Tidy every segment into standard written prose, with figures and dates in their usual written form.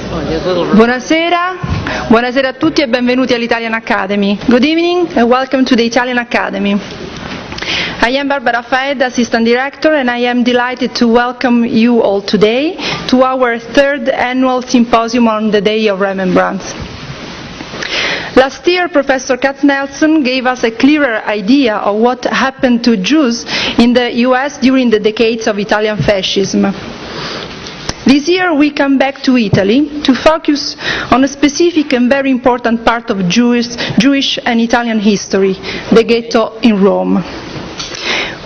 Buonasera a tutti e benvenuti all'Italian Academy. Good evening and welcome to the Italian Academy. I am Barbara Faed, Assistant Director, and I am delighted to welcome you all today to our third annual symposium on the Day of Remembrance. Last year, Professor Katznelson gave us a clearer idea of what happened to Jews in the US during the decades of Italian fascism. This year we come back to Italy to focus on a specific and very important part of Jewish and Italian history, the ghetto in Rome.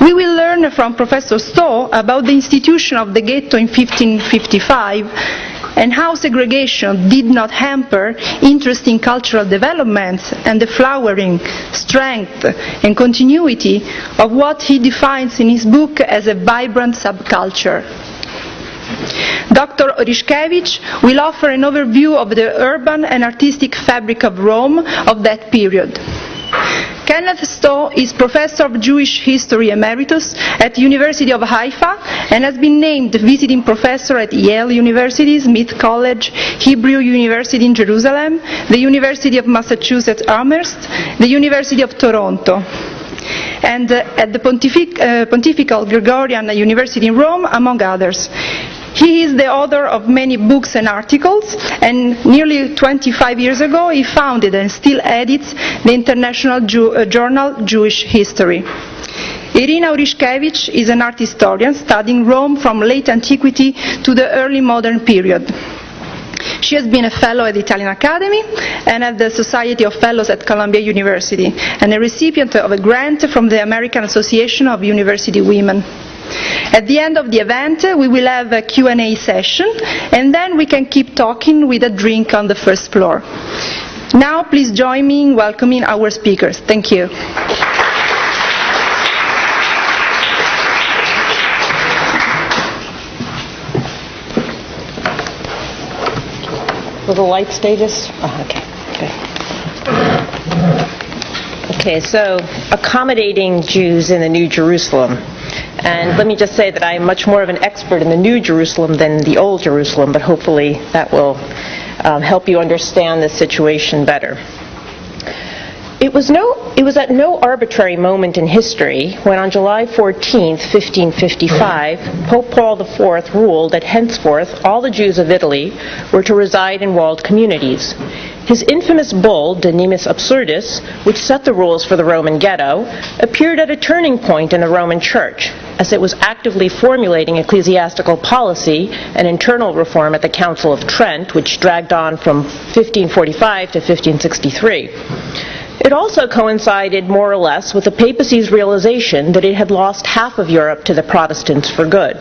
We will learn from Professor Stow about the institution of the ghetto in 1555 and how segregation did not hamper interesting cultural developments and the flowering, strength and continuity of what he defines in his book as a vibrant subculture. Dr. Oryshkevich will offer an overview of the urban and artistic fabric of Rome of that period. Kenneth Stow is Professor of Jewish History Emeritus at the University of Haifa and has been named Visiting Professor at Yale University, Smith College, Hebrew University in Jerusalem, the University of Massachusetts Amherst, the University of Toronto, and at the Pontifical Gregorian University in Rome, among others. He is the author of many books and articles, and nearly 25 years ago he founded and still edits the international journal Jewish History. Irina Oryshkevich is an art historian studying Rome from late antiquity to the early modern period. She has been a fellow at the Italian Academy and at the Society of Fellows at Columbia University, and a recipient of a grant from the American Association of University Women. At the end of the event, we will have a Q&A session, and then we can keep talking with a drink on the first floor. Now, please join me in welcoming our speakers. Thank you. Will the light stay this? Oh, okay. Okay, so accommodating Jews in the New Jerusalem. And let me just say that I am much more of an expert in the New Jerusalem than the Old Jerusalem, but hopefully that will help you understand the situation better. It was at no arbitrary moment in history when on July 14, 1555, Pope Paul IV ruled that henceforth all the Jews of Italy were to reside in walled communities. His infamous bull, De Nimis Absurdis, which set the rules for the Roman ghetto, appeared at a turning point in the Roman Church, as it was actively formulating ecclesiastical policy and internal reform at the Council of Trent, which dragged on from 1545 to 1563. It also coincided more or less with the papacy's realization that it had lost half of Europe to the Protestants for good.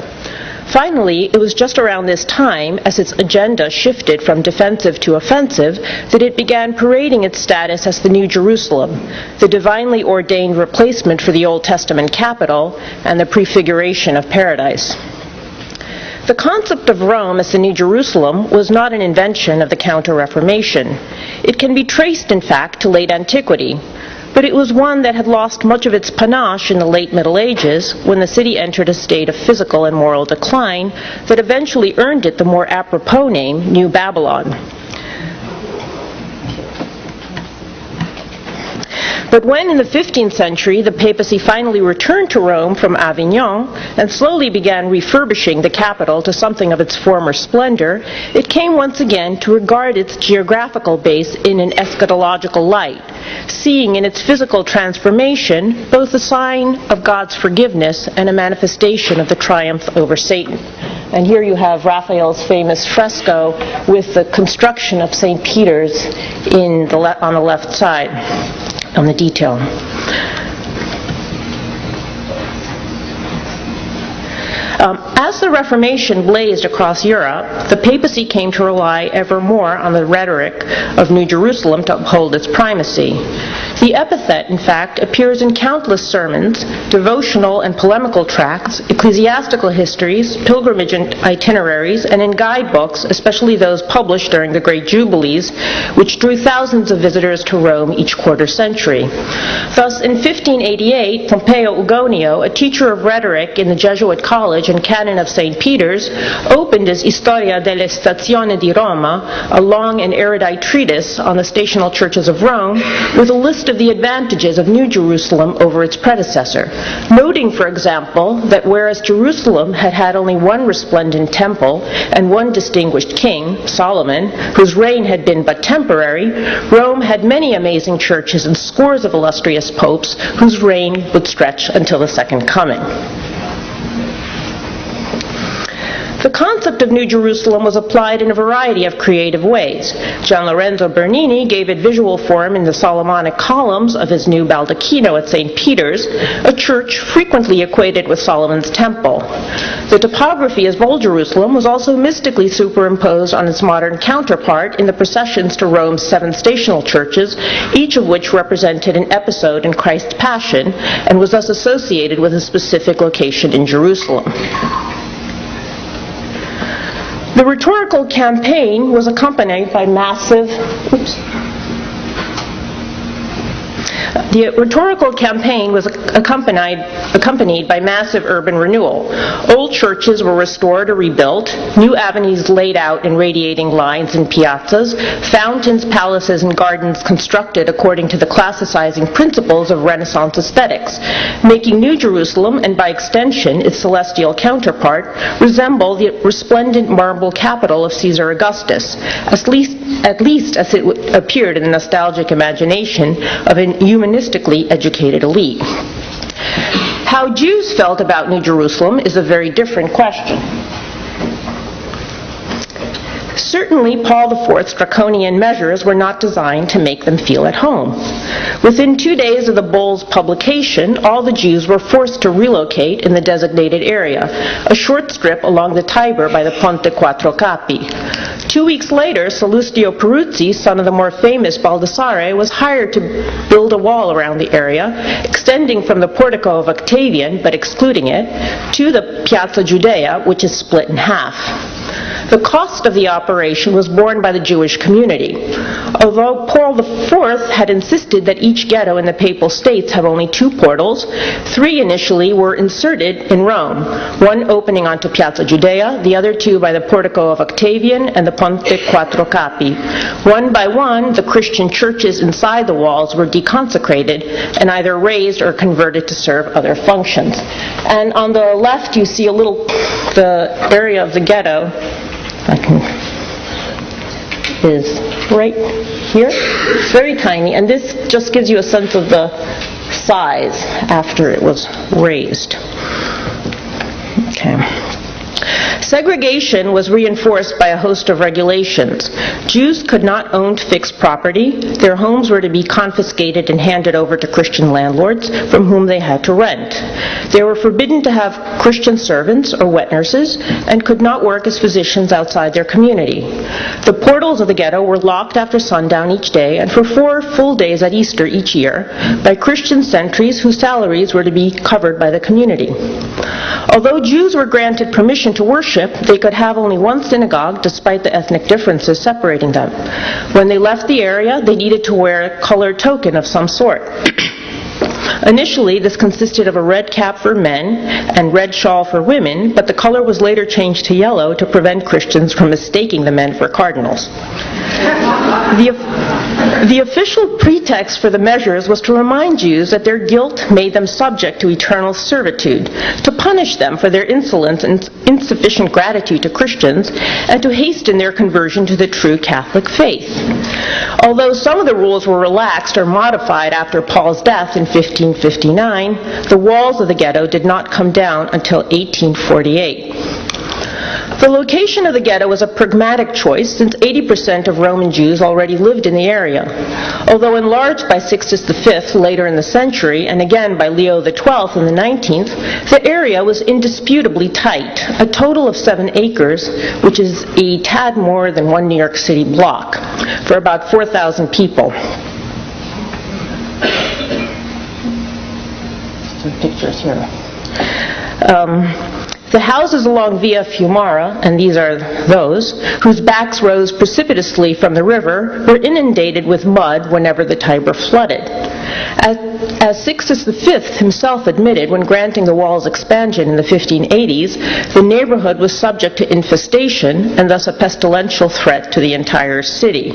Finally, it was just around this time, as its agenda shifted from defensive to offensive, that it began parading its status as the New Jerusalem, the divinely ordained replacement for the Old Testament capital and the prefiguration of paradise. The concept of Rome as the New Jerusalem was not an invention of the Counter-Reformation. It can be traced, in fact, to late antiquity, but it was one that had lost much of its panache in the late Middle Ages when the city entered a state of physical and moral decline that eventually earned it the more apropos name New Babylon. But when in the 15th century the papacy finally returned to Rome from Avignon and slowly began refurbishing the capital to something of its former splendor, it came once again to regard its geographical base in an eschatological light, seeing in its physical transformation both a sign of God's forgiveness and a manifestation of the triumph over Satan. And here you have Raphael's famous fresco with the construction of St. Peter's on the left side, on the detail. As the Reformation blazed across Europe, the papacy came to rely ever more on the rhetoric of New Jerusalem to uphold its primacy. The epithet, in fact, appears in countless sermons, devotional and polemical tracts, ecclesiastical histories, pilgrimage itineraries, and in guidebooks, especially those published during the Great Jubilees, which drew thousands of visitors to Rome each quarter century. Thus, in 1588, Pompeo Ugonio, a teacher of rhetoric in the Jesuit College and canon of St. Peter's, opened his Storia delle Stazioni di Roma, a long and erudite treatise on the stational churches of Rome, with a list of the advantages of New Jerusalem over its predecessor, noting, for example, that whereas Jerusalem had had only one resplendent temple and one distinguished king, Solomon, whose reign had been but temporary, Rome had many amazing churches and scores of illustrious popes whose reign would stretch until the Second Coming. The concept of New Jerusalem was applied in a variety of creative ways. Gian Lorenzo Bernini gave it visual form in the Solomonic columns of his new baldacchino at St. Peter's, a church frequently equated with Solomon's temple. The topography of Old Jerusalem was also mystically superimposed on its modern counterpart in the processions to Rome's 7 stational churches, each of which represented an episode in Christ's Passion and was thus associated with a specific location in Jerusalem. The rhetorical campaign was accompanied by massive urban renewal. Old churches were restored or rebuilt, new avenues laid out in radiating lines and piazzas, fountains, palaces, and gardens constructed according to the classicizing principles of Renaissance aesthetics, making New Jerusalem, and by extension its celestial counterpart, resemble the resplendent marble capital of Caesar Augustus, at least as it appeared in the nostalgic imagination of a humanistically educated elite. How Jews felt about New Jerusalem is a very different question. Certainly, Paul IV's draconian measures were not designed to make them feel at home. Within 2 days of the bull's publication, all the Jews were forced to relocate in the designated area, a short strip along the Tiber by the Ponte Quattro Capi. 2 weeks later, Salustio Peruzzi, son of the more famous Baldassare, was hired to build a wall around the area, extending from the portico of Octavian, but excluding it, to the Piazza Giudea, which is split in half. The cost of the operation was borne by the Jewish community. Although Paul IV had insisted that each ghetto in the Papal States have only 2 portals, 3 initially were inserted in Rome, one opening onto Piazza Giudea, the other 2 by the portico of Octavian and the Ponte Quattro Capi. One by one, the Christian churches inside the walls were deconsecrated and either razed or converted to serve other functions. And on the left, you see the area of the ghetto is right here. It's very tiny, and this just gives you a sense of the size after it was raised. Okay. Segregation was reinforced by a host of regulations. Jews could not own fixed property. Their homes were to be confiscated and handed over to Christian landlords from whom they had to rent. They were forbidden to have Christian servants or wet nurses and could not work as physicians outside their community. The portals of the ghetto were locked after sundown each day and for 4 full days at Easter each year by Christian sentries whose salaries were to be covered by the community. Although Jews were granted permission to worship, they could have only one synagogue despite the ethnic differences separating them. When they left the area, they needed to wear a colored token of some sort. Initially, this consisted of a red cap for men and red shawl for women, but the color was later changed to yellow to prevent Christians from mistaking the men for cardinals. The official pretext for the measures was to remind Jews that their guilt made them subject to eternal servitude, to punish them for their insolence and insufficient gratitude to Christians, and to hasten their conversion to the true Catholic faith. Although some of the rules were relaxed or modified after Paul's death in 1559, the walls of the ghetto did not come down until 1848. The location of the ghetto was a pragmatic choice since 80% of Roman Jews already lived in the area. Although enlarged by Sixtus V later in the century and again by Leo XII in the 19th, the area was indisputably tight, a total of 7 acres, which is a tad more than 1 New York City block, for about 4,000 people. some pictures here. The houses along Via Fiumara, and these are those, whose backs rose precipitously from the river, were inundated with mud whenever the Tiber flooded. As Sixtus V himself admitted when granting the wall's expansion in the 1580s, the neighborhood was subject to infestation and thus a pestilential threat to the entire city.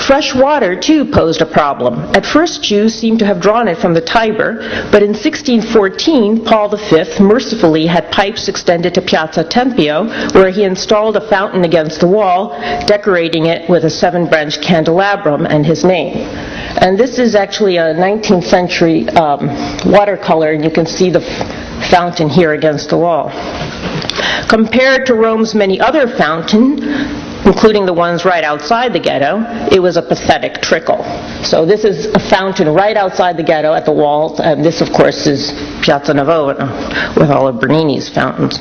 Fresh water, too, posed a problem. At first, Jews seemed to have drawn it from the Tiber, but in 1614, Paul V mercifully had pipes extended to Piazza Tempio, where he installed a fountain against the wall, decorating it with a 7-branch candelabrum and his name. And this is actually a 19th century watercolor, and you can see the fountain here against the wall. Compared to Rome's many other fountains, including the ones right outside the ghetto, it was a pathetic trickle. So this is a fountain right outside the ghetto at the wall, and this, of course, is Piazza Navona with all of Bernini's fountains.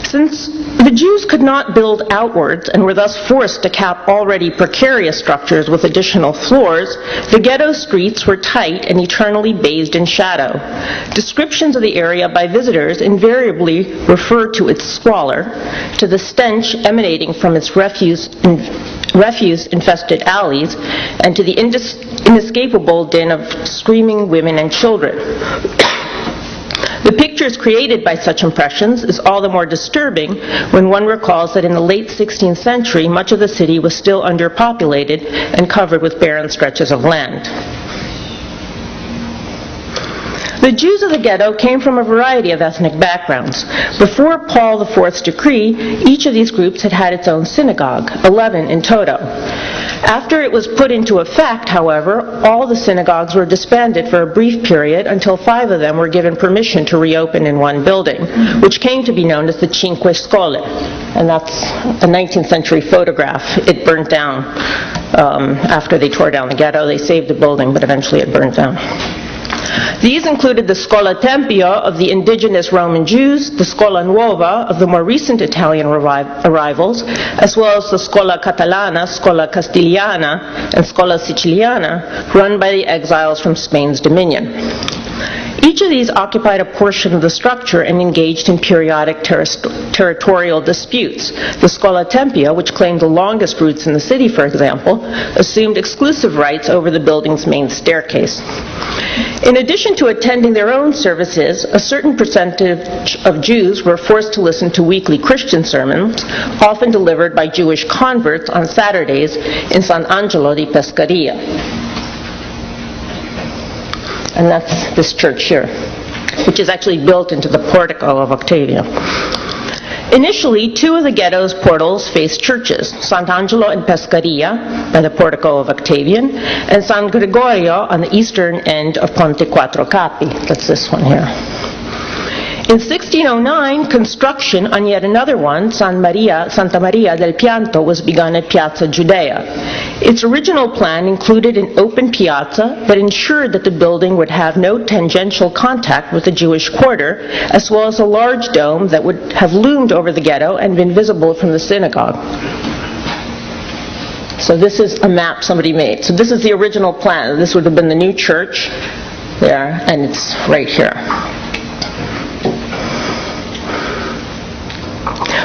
Since the Jews could not build outwards and were thus forced to cap already precarious structures with additional floors, the ghetto streets were tight and eternally bathed in shadow. Descriptions of the area by visitors invariably refer to its squalor, to the stench emanating from its refuse-infested alleys, and to the inescapable din of screaming women and children. The pictures created by such impressions is all the more disturbing when one recalls that in the late 16th century, much of the city was still underpopulated and covered with barren stretches of land. The Jews of the ghetto came from a variety of ethnic backgrounds. Before Paul IV's decree, each of these groups had had its own synagogue, 11 in toto. After it was put into effect, however, all the synagogues were disbanded for a brief period until 5 of them were given permission to reopen in one building, which came to be known as the Cinque Scole. And that's a 19th century photograph. It burnt down after they tore down the ghetto. They saved the building, but eventually it burnt down. These included the Scuola Tempio of the indigenous Roman Jews, the Scuola Nuova of the more recent Italian arrivals, as well as the Scuola Catalana, Scuola Castigliana, and Scuola Siciliana, run by the exiles from Spain's dominion. Each of these occupied a portion of the structure and engaged in periodic territorial disputes. The Scuola Tempio, which claimed the longest routes in the city, for example, assumed exclusive rights over the building's main staircase. In addition to attending their own services, a certain percentage of Jews were forced to listen to weekly Christian sermons, often delivered by Jewish converts on Saturdays in San Angelo di Pescaria. And that's this church here, which is actually built into the portico of Octavian. Initially, 2 of the ghetto's portals faced churches, Sant'Angelo in Pescaria, by the portico of Octavian, and San Gregorio on the eastern end of Ponte Quattro Capi. That's this one here. In 1609, construction on yet another one, Santa Maria del Pianto, was begun at Piazza Giudea. Its original plan included an open piazza that ensured that the building would have no tangential contact with the Jewish quarter, as well as a large dome that would have loomed over the ghetto and been visible from the synagogue. So this is a map somebody made. So this is the original plan. This would have been the new church there, and it's right here.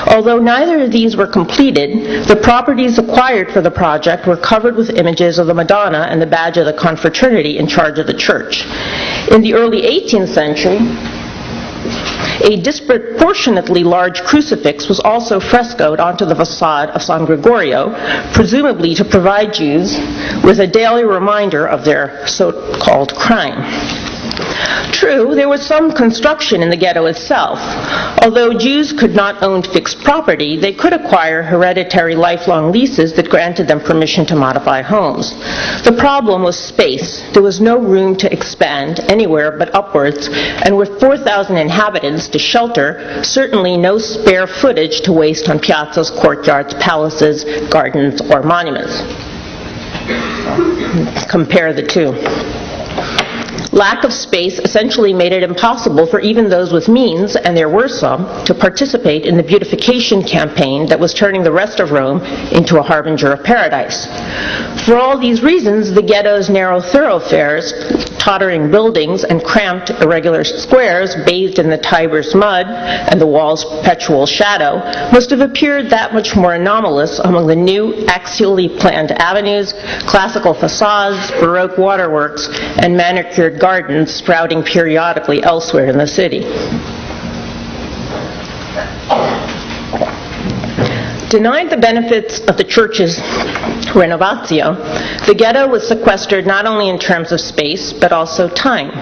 Although neither of these were completed, the properties acquired for the project were covered with images of the Madonna and the badge of the confraternity in charge of the church. In the early 18th century, a disproportionately large crucifix was also frescoed onto the facade of San Gregorio, presumably to provide Jews with a daily reminder of their so-called crime. True, there was some construction in the ghetto itself. Although Jews could not own fixed property, they could acquire hereditary lifelong leases that granted them permission to modify homes. The problem was space. There was no room to expand anywhere but upwards, and with 4,000 inhabitants to shelter, certainly no spare footage to waste on piazzas, courtyards, palaces, gardens, or monuments. Compare the two. Lack of space essentially made it impossible for even those with means, and there were some, to participate in the beautification campaign that was turning the rest of Rome into a harbinger of paradise. For all these reasons, the ghetto's narrow thoroughfares, tottering buildings, and cramped, irregular squares bathed in the Tiber's mud and the wall's perpetual shadow must have appeared that much more anomalous among the new, axially planned avenues, classical facades, Baroque waterworks, and manicured gardens sprouting periodically elsewhere in the city. Denied the benefits of the church's renovatio, the ghetto was sequestered not only in terms of space, but also time.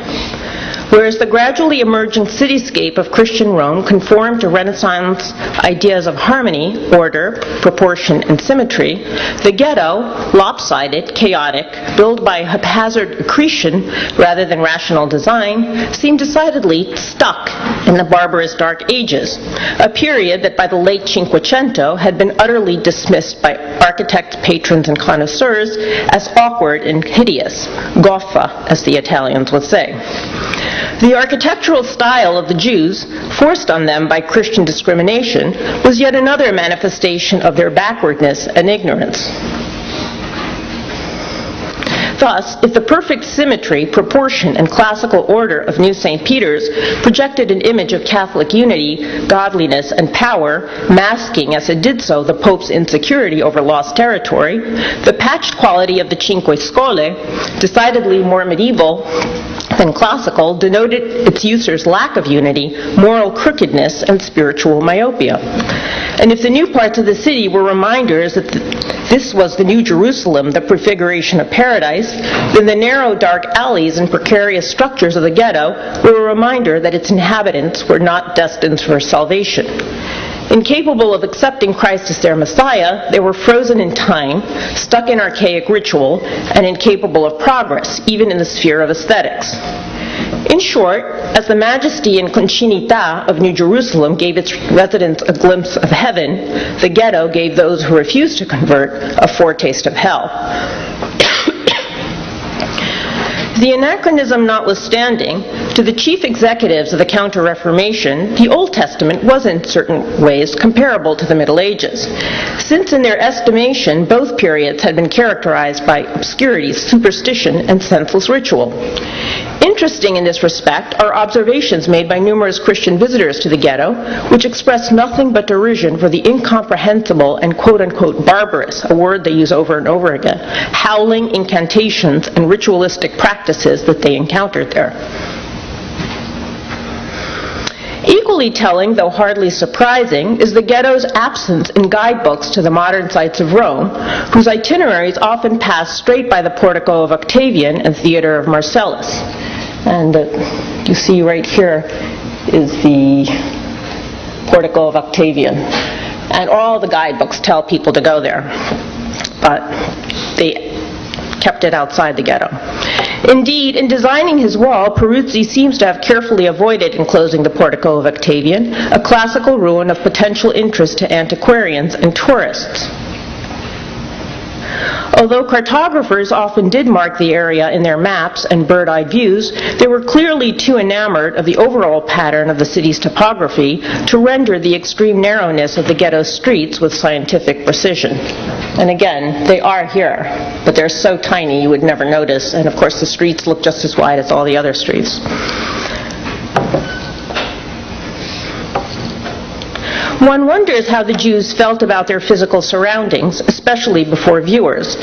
Whereas the gradually emerging cityscape of Christian Rome conformed to Renaissance ideas of harmony, order, proportion, and symmetry, the ghetto, lopsided, chaotic, built by haphazard accretion rather than rational design, seemed decidedly stuck in the barbarous Dark Ages, a period that by the late Cinquecento had been utterly dismissed by architects, patrons, and connoisseurs as awkward and hideous, goffa, as the Italians would say. The architectural style of the Jews, forced on them by Christian discrimination, was yet another manifestation of their backwardness and ignorance. Thus, if the perfect symmetry, proportion, and classical order of New St. Peter's projected an image of Catholic unity, godliness, and power, masking as it did so the Pope's insecurity over lost territory, the patched quality of the Cinque Scole, decidedly more medieval than classical, denoted its users' lack of unity, moral crookedness, and spiritual myopia. And if the new parts of the city were reminders that this was the New Jerusalem, the prefiguration of paradise, then the narrow, dark alleys and precarious structures of the ghetto were a reminder that its inhabitants were not destined for salvation. Incapable of accepting Christ as their Messiah, they were frozen in time, stuck in archaic ritual, and incapable of progress, even in the sphere of aesthetics. In short, as the majesty and concinita of New Jerusalem gave its residents a glimpse of heaven, the ghetto gave those who refused to convert a foretaste of hell. The anachronism notwithstanding, to the chief executives of the Counter-Reformation, the Old Testament was in certain ways comparable to the Middle Ages, since in their estimation both periods had been characterized by obscurity, superstition, and senseless ritual. Interesting in this respect are observations made by numerous Christian visitors to the ghetto, which express nothing but derision for the incomprehensible and quote-unquote barbarous, a word they use over and over again, howling incantations and ritualistic practices that they encountered there. Equally telling, though hardly surprising, is the ghetto's absence in guidebooks to the modern sites of Rome, whose itineraries often pass straight by the Portico of Octavian and Theater of Marcellus. And you see right here is the Portico of Octavian. And all the guidebooks tell people to go there, but they kept it outside the ghetto. Indeed, in designing his wall, Peruzzi seems to have carefully avoided enclosing the Portico of Octavian, a classical ruin of potential interest to antiquarians and tourists. Although cartographers often did mark the area in their maps and bird-eye views, they were clearly too enamored of the overall pattern of the city's topography to render the extreme narrowness of the ghetto streets with scientific precision. And again, they are here, but they're so tiny you would never notice, and of course the streets look just as wide as all the other streets. One wonders how the Jews felt about their physical surroundings, especially before viewers.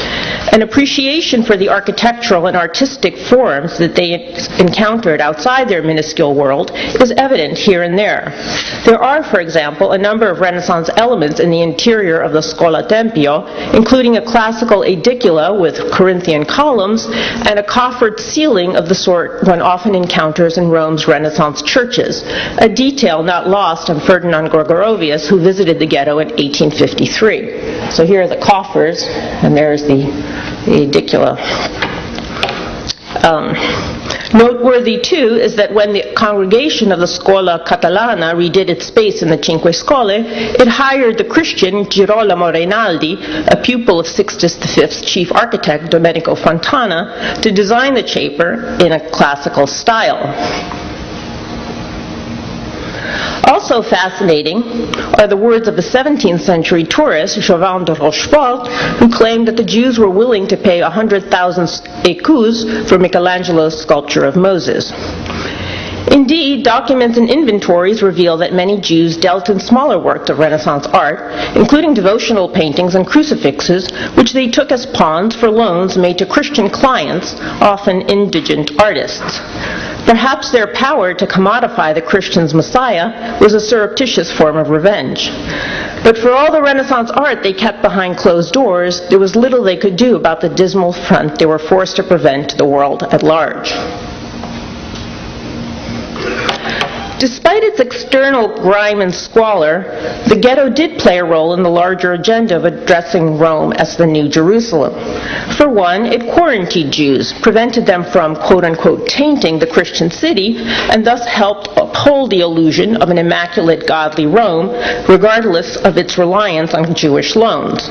An appreciation for the architectural and artistic forms that they encountered outside their minuscule world is evident here and there. There are, for example, a number of Renaissance elements in the interior of the Scola Tempio, including a classical aedicula with Corinthian columns and a coffered ceiling of the sort one often encounters in Rome's Renaissance churches, a detail not lost on Ferdinand Gregorovius, who visited the ghetto in 1853. So here are the coffers, and there's the aedicula. Noteworthy, too, is that when the congregation of the Scuola Catalana redid its space in the Cinque Scuole, it hired the Christian Girolamo Reinaldi, a pupil of Sixtus V's chief architect Domenico Fontana, to design the chamber in a classical style. Also fascinating are the words of the 17th century tourist, Jovan de Rochefort, who claimed that the Jews were willing to pay 100,000 écus for Michelangelo's sculpture of Moses. Indeed, documents and inventories reveal that many Jews dealt in smaller works of Renaissance art, including devotional paintings and crucifixes, which they took as pawns for loans made to Christian clients, often indigent artists. Perhaps their power to commodify the Christian's Messiah was a surreptitious form of revenge. But for all the Renaissance art they kept behind closed doors, there was little they could do about the dismal front they were forced to present to the world at large. Despite its external grime and squalor, the ghetto did play a role in the larger agenda of addressing Rome as the New Jerusalem. For one, it quarantined Jews, prevented them from, quote-unquote, tainting the Christian city, and thus helped uphold the illusion of an immaculate, godly Rome, regardless of its reliance on Jewish loans.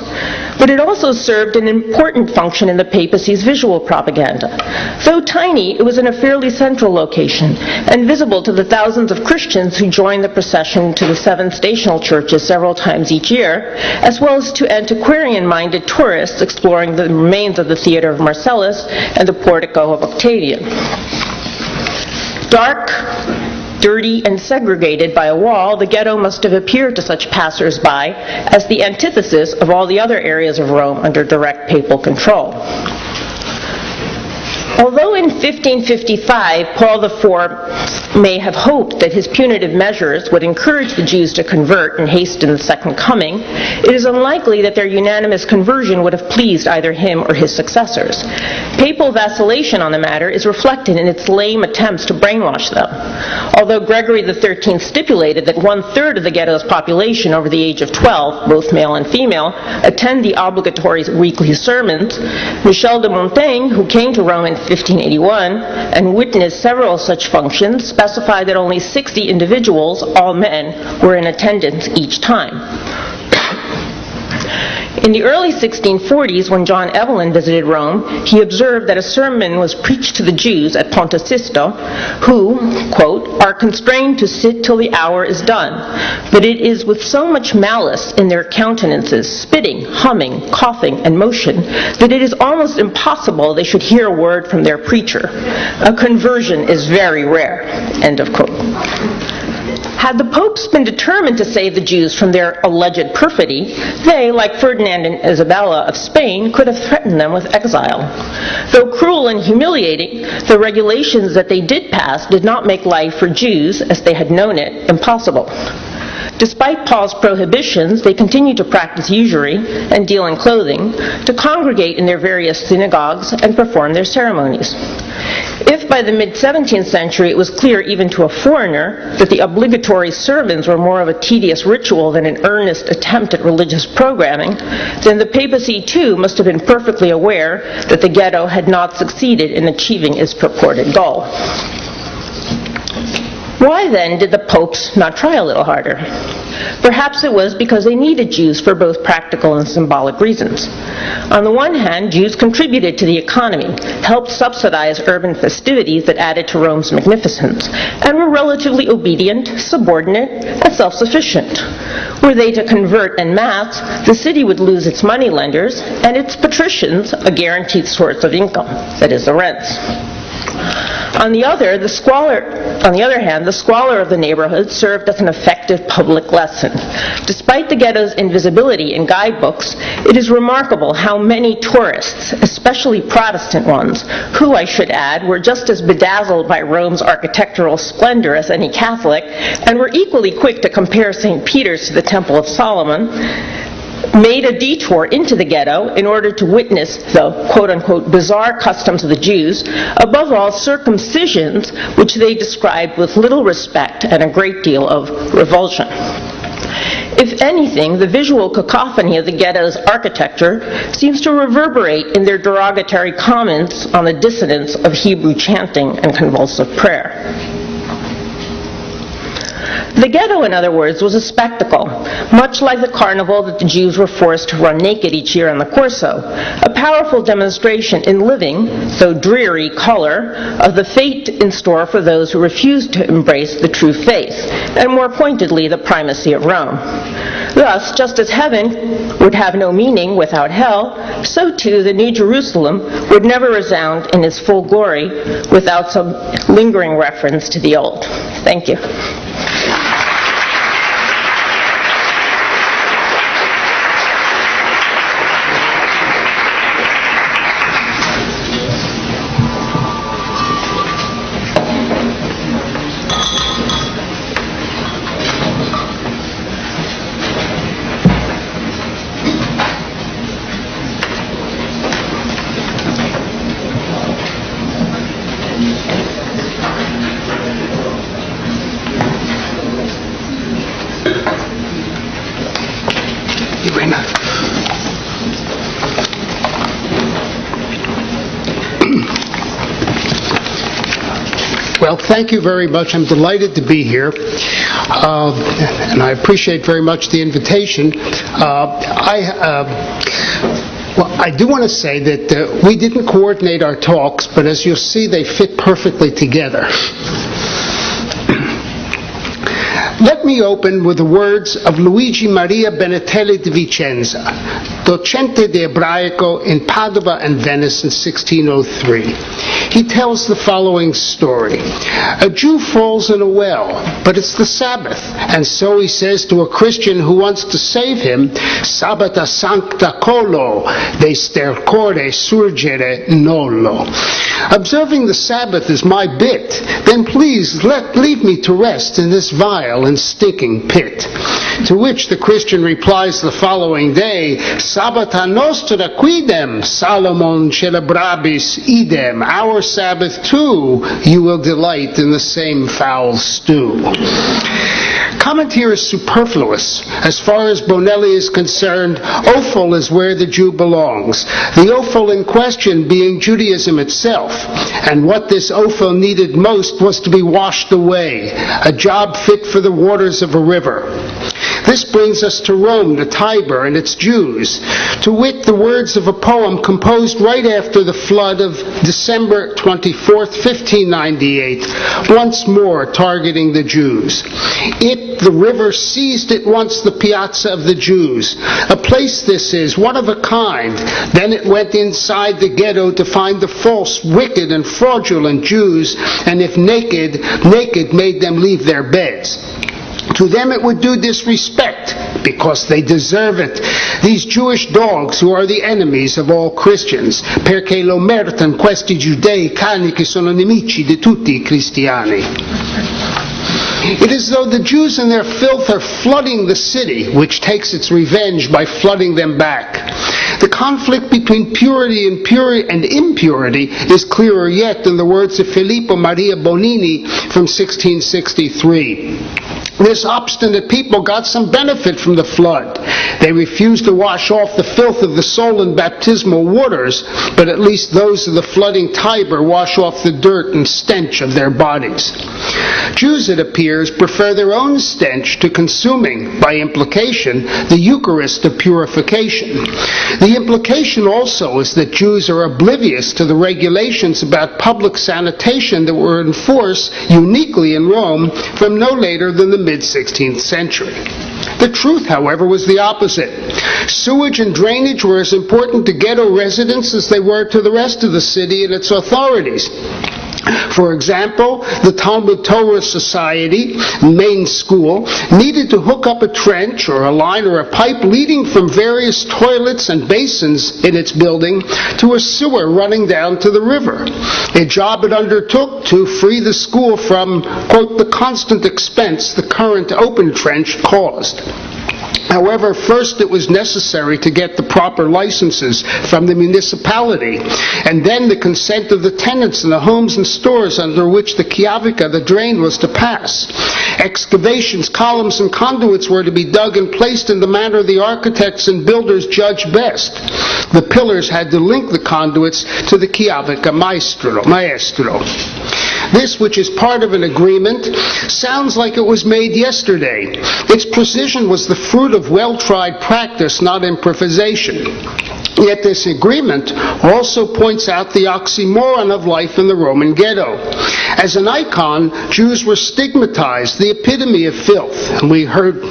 But it also served an important function in the papacy's visual propaganda. Though tiny, it was in a fairly central location, and visible to the thousands of Christians who joined the procession to the 7 stational churches several times each year, as well as to antiquarian-minded tourists exploring the remains of the Theater of Marcellus and the Portico of Octavian. Dark, dirty, and segregated by a wall, the ghetto must have appeared to such passers-by as the antithesis of all the other areas of Rome under direct papal control. Although in 1555 Paul IV may have hoped that his punitive measures would encourage the Jews to convert and hasten the Second Coming, it is unlikely that their unanimous conversion would have pleased either him or his successors. Papal vacillation on the matter is reflected in its lame attempts to brainwash them. Although Gregory XIII stipulated that 1/3 of the ghetto's population over the age of 12, both male and female, attend the obligatory weekly sermons, Michel de Montaigne, who came to Rome in 1581 and witnessed several such functions, specified that only 60 individuals, all men, were in attendance each time. In the early 1640s, when John Evelyn visited Rome, he observed that a sermon was preached to the Jews at Ponte Sisto, who, quote, are constrained to sit till the hour is done, but it is with so much malice in their countenances, spitting, humming, coughing, and motion, that it is almost impossible they should hear a word from their preacher. A conversion is very rare, end of quote. Had the popes been determined to save the Jews from their alleged perfidy, they, like Ferdinand and Isabella of Spain, could have threatened them with exile. Though cruel and humiliating, the regulations that they did pass did not make life for Jews, as they had known it, impossible. Despite Paul's prohibitions, they continued to practice usury and deal in clothing, to congregate in their various synagogues and perform their ceremonies. If by the mid-17th century it was clear even to a foreigner that the obligatory sermons were more of a tedious ritual than an earnest attempt at religious programming, then the papacy too must have been perfectly aware that the ghetto had not succeeded in achieving its purported goal. Why then did the popes not try a little harder? Perhaps it was because they needed Jews for both practical and symbolic reasons. On the one hand, Jews contributed to the economy, helped subsidize urban festivities that added to Rome's magnificence, and were relatively obedient, subordinate, and self-sufficient. Were they to convert en masse, the city would lose its moneylenders and its patricians a guaranteed source of income, that is, the rents. On the other hand, the squalor of the neighborhood served as an effective public lesson. Despite the ghetto's invisibility in guidebooks, it is remarkable how many tourists, especially Protestant ones, who, I should add, were just as bedazzled by Rome's architectural splendor as any Catholic, and were equally quick to compare St. Peter's to the Temple of Solomon, made a detour into the ghetto in order to witness the quote-unquote bizarre customs of the Jews, above all circumcisions, which they described with little respect and a great deal of revulsion. If anything, the visual cacophony of the ghetto's architecture seems to reverberate in their derogatory comments on the dissonance of Hebrew chanting and convulsive prayer. The ghetto, in other words, was a spectacle, much like the carnival that the Jews were forced to run naked each year on the Corso, a powerful demonstration in living, though dreary, color of the fate in store for those who refused to embrace the true faith, and more pointedly, the primacy of Rome. Thus, just as heaven would have no meaning without hell, so too the New Jerusalem would never resound in its full glory without some lingering reference to the old. Thank you. Irina. Well, thank you very much. I'm delighted to be here, and I appreciate very much the invitation. I do want to say that we didn't coordinate our talks, but as you'll see, they fit perfectly together. Let me open with the words of Luigi Maria Benetelli di Vicenza, docente di Ebraico in Padova and Venice in 1603. He tells the following story. A Jew falls in a well, but it's the Sabbath, and so he says to a Christian who wants to save him, Sabbata sancta colo, de stercore surgere nullo. Observing the Sabbath is my bit, then please leave me to rest in this vile and stinking pit. To which the Christian replies the following day, Sabbata nostra quidem, Salomon celebrabis idem. Our Sabbath too, you will delight in the same foul stew. Comment here is superfluous. As far as Bonelli is concerned, offal is where the Jew belongs. The offal in question being Judaism itself. And what this offal needed most was to be washed away, a job fit for the waters of a river. This brings us to Rome, the Tiber, and its Jews, to wit the words of a poem composed right after the flood of December 24th, 1598, once more targeting the Jews. The river, seized at once the piazza of the Jews. A place this is, one of a kind. Then it went inside the ghetto to find the false, wicked, and fraudulent Jews, and if naked made them leave their beds. To them it would do disrespect, because they deserve it. These Jewish dogs who are the enemies of all Christians, perché lo meritano questi giudei cani che sono nemici di tutti I cristiani. It is though the Jews in their filth are flooding the city, which takes its revenge by flooding them back. The conflict between purity and impurity is clearer yet in the words of Filippo Maria Bonini from 1663. This obstinate people got some benefit from the flood. They refused to wash off the filth of the soul in baptismal waters, but at least those of the flooding Tiber wash off the dirt and stench of their bodies. Jews, it appears, prefer their own stench to consuming, by implication, the Eucharist of purification. The implication also is that Jews are oblivious to the regulations about public sanitation that were in force uniquely in Rome from no later than the mid-16th century. The truth, however, was the opposite. Sewage and drainage were as important to ghetto residents as they were to the rest of the city and its authorities. For example, the Talmud Torah Society, main school, needed to hook up a trench or a line or a pipe leading from various toilets and basins in its building to a sewer running down to the river, a job it undertook to free the school from, quote, the constant expense the current open trench caused. However, first it was necessary to get the proper licenses from the municipality, and then the consent of the tenants in the homes and stores under which the kiavika, the drain, was to pass. Excavations, columns, and conduits were to be dug and placed in the manner the architects and builders judged best. The pillars had to link the conduits to the kiavika maestro. This, which is part of an agreement, sounds like it was made yesterday. Its precision was the fruit of well-tried practice, not improvisation. Yet this agreement also points out the oxymoron of life in the Roman ghetto. As an icon, Jews were stigmatized, the epitome of filth, and we heard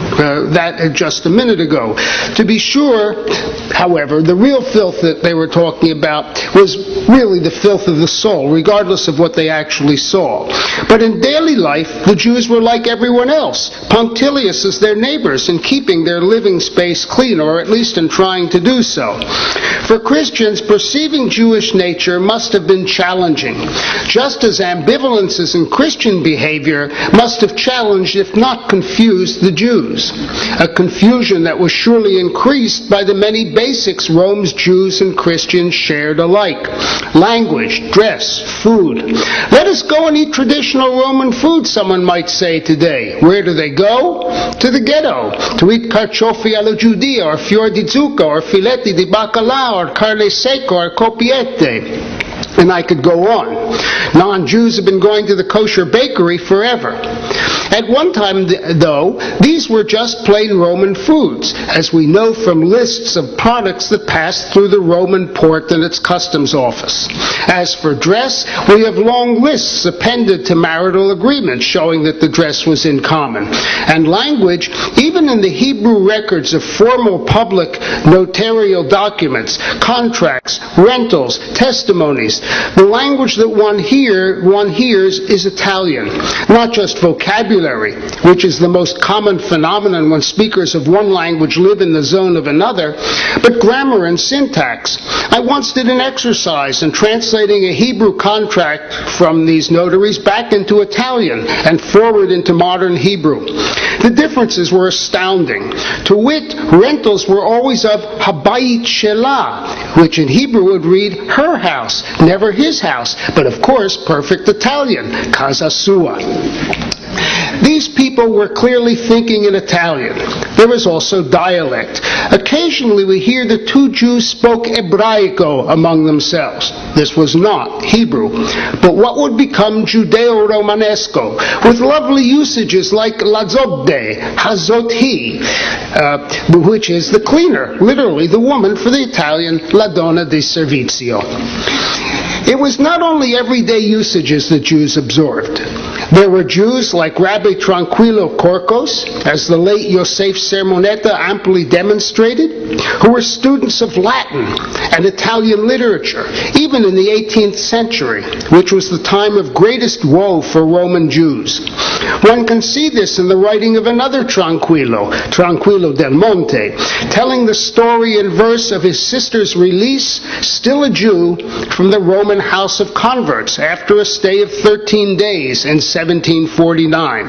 that just a minute ago. To be sure, however, the real filth that they were talking about was really the filth of the soul, regardless of what they actually saw. But in daily life, the Jews were like everyone else, punctilious as their neighbors in keeping their living space clean, or at least in trying to do so. For Christians, perceiving Jewish nature must have been challenging, just as ambivalences in Christian behavior must have challenged, if not confused, the Jews. A confusion that was surely increased by the many basics Rome's Jews and Christians shared alike: language, dress, food. Let us go and eat traditional Roman food, someone might say today. Where do they go? To the ghetto, to eat carciofi alla giudia, or fior di zucca, or filetti di bacalao, or carne seco, or coppiette. And I could go on. Non-Jews have been going to the kosher bakery forever. At one time, though, these were just plain Roman foods, as we know from lists of products that passed through the Roman port and its customs office. As for dress, we have long lists appended to marital agreements showing that the dress was in common. And language, even in the Hebrew records of formal public notarial documents, contracts, rentals, testimonies, the language that one hears is Italian, not just vocabulary, which is the most common phenomenon when speakers of one language live in the zone of another, but grammar and syntax. I once did an exercise in translating a Hebrew contract from these notaries back into Italian and forward into modern Hebrew. The differences were astounding. To wit, rentals were always of habayit shelah, which in Hebrew would read her house, never his house, but of course perfect Italian, casa sua. These people were clearly thinking in Italian. There was also dialect. Occasionally we hear the two Jews spoke Ebraico among themselves. This was not Hebrew, but what would become Judeo-Romanesco, with lovely usages like lazodde, hazothi, which is the cleaner, literally the woman for the Italian la donna di servizio. It was not only everyday usages that Jews absorbed. There were Jews like Rabbi Tranquillo Corcos, as the late Yosef Sermonetta amply demonstrated, who were students of Latin and Italian literature, even in the 18th century, which was the time of greatest woe for Roman Jews. One can see this in the writing of another Tranquillo, Tranquillo del Monte, telling the story in verse of his sister's release, still a Jew, from the Roman house of converts after a stay of 13 days in 1749.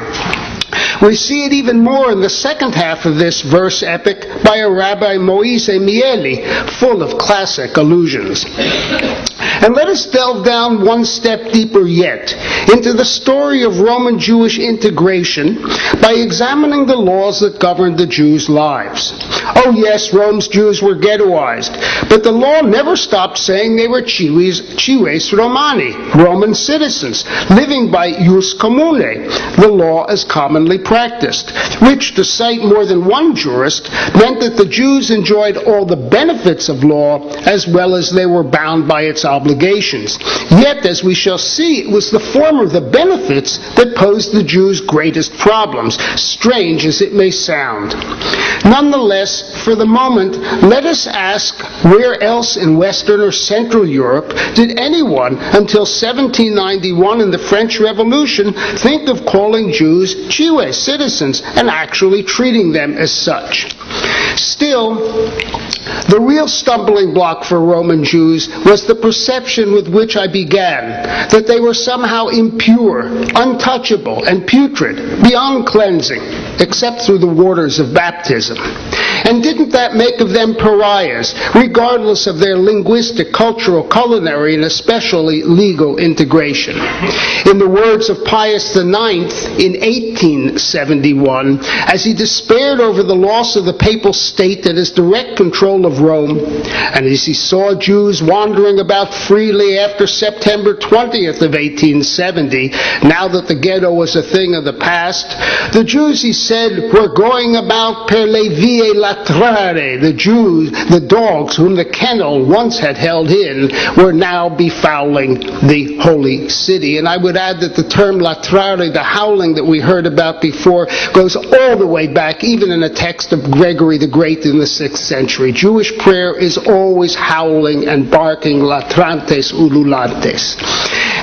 We see it even more in the second half of this verse epic by a Rabbi Moise Mieli, full of classic allusions. And let us delve down one step deeper yet into the story of Roman Jewish integration by examining the laws that governed the Jews' lives. Oh yes, Rome's Jews were ghettoized, but the law never stopped saying they were cives Romani, Roman citizens, living by jus commune, the law as commonly practiced, which, to cite more than one jurist, meant that the Jews enjoyed all the benefits of law as well as they were bound by its obligations. Yet, as we shall see, it was the former, the benefits, that posed the Jews' greatest problems, strange as it may sound. Nonetheless, for the moment, let us ask where else in Western or Central Europe did anyone, until 1791 in the French Revolution, think of calling Jews Cives, citizens, and actually treating them as such. Still, the real stumbling block for Roman Jews was the perception with which I began, that they were somehow impure, untouchable, and putrid, beyond cleansing. except through the waters of baptism. And didn't that make of them pariahs, regardless of their linguistic, cultural, culinary, and especially legal integration? In the words of Pius IX in 1871, as he despaired over the loss of the papal state and his direct control of Rome, and as he saw Jews wandering about freely after September 20th of 1870, now that the ghetto was a thing of the past, the Jews, he said, were going about per le vie latrare. The Jews, the dogs whom the kennel once had held in, were now befouling the holy city. And I would add that the term latrare, the howling that we heard about before, goes all the way back, even in a text of Gregory the Great in the 6th century. Jewish prayer is always howling and barking, latrantes ululantes.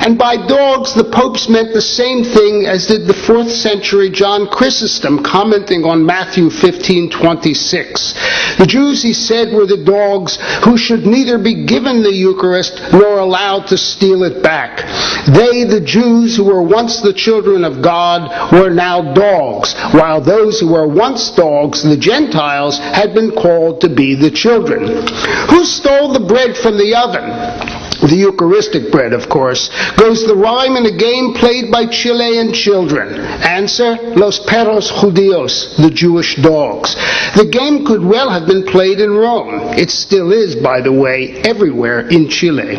And by dogs, the popes meant the same thing as did the 4th century John Chrysostom, commenting on Matthew 15:26. The Jews, he said, were the dogs who should neither be given the Eucharist nor allowed to steal it back. They, the Jews who were once the children of God, were now dogs, while those who were once dogs, the Gentiles, had been called to be the children. Who stole the bread from the oven? The Eucharistic bread, of course, goes the rhyme in a game played by Chilean children. Answer, los perros judíos, the Jewish dogs. The game could well have been played in Rome. It still is, by the way, everywhere in Chile.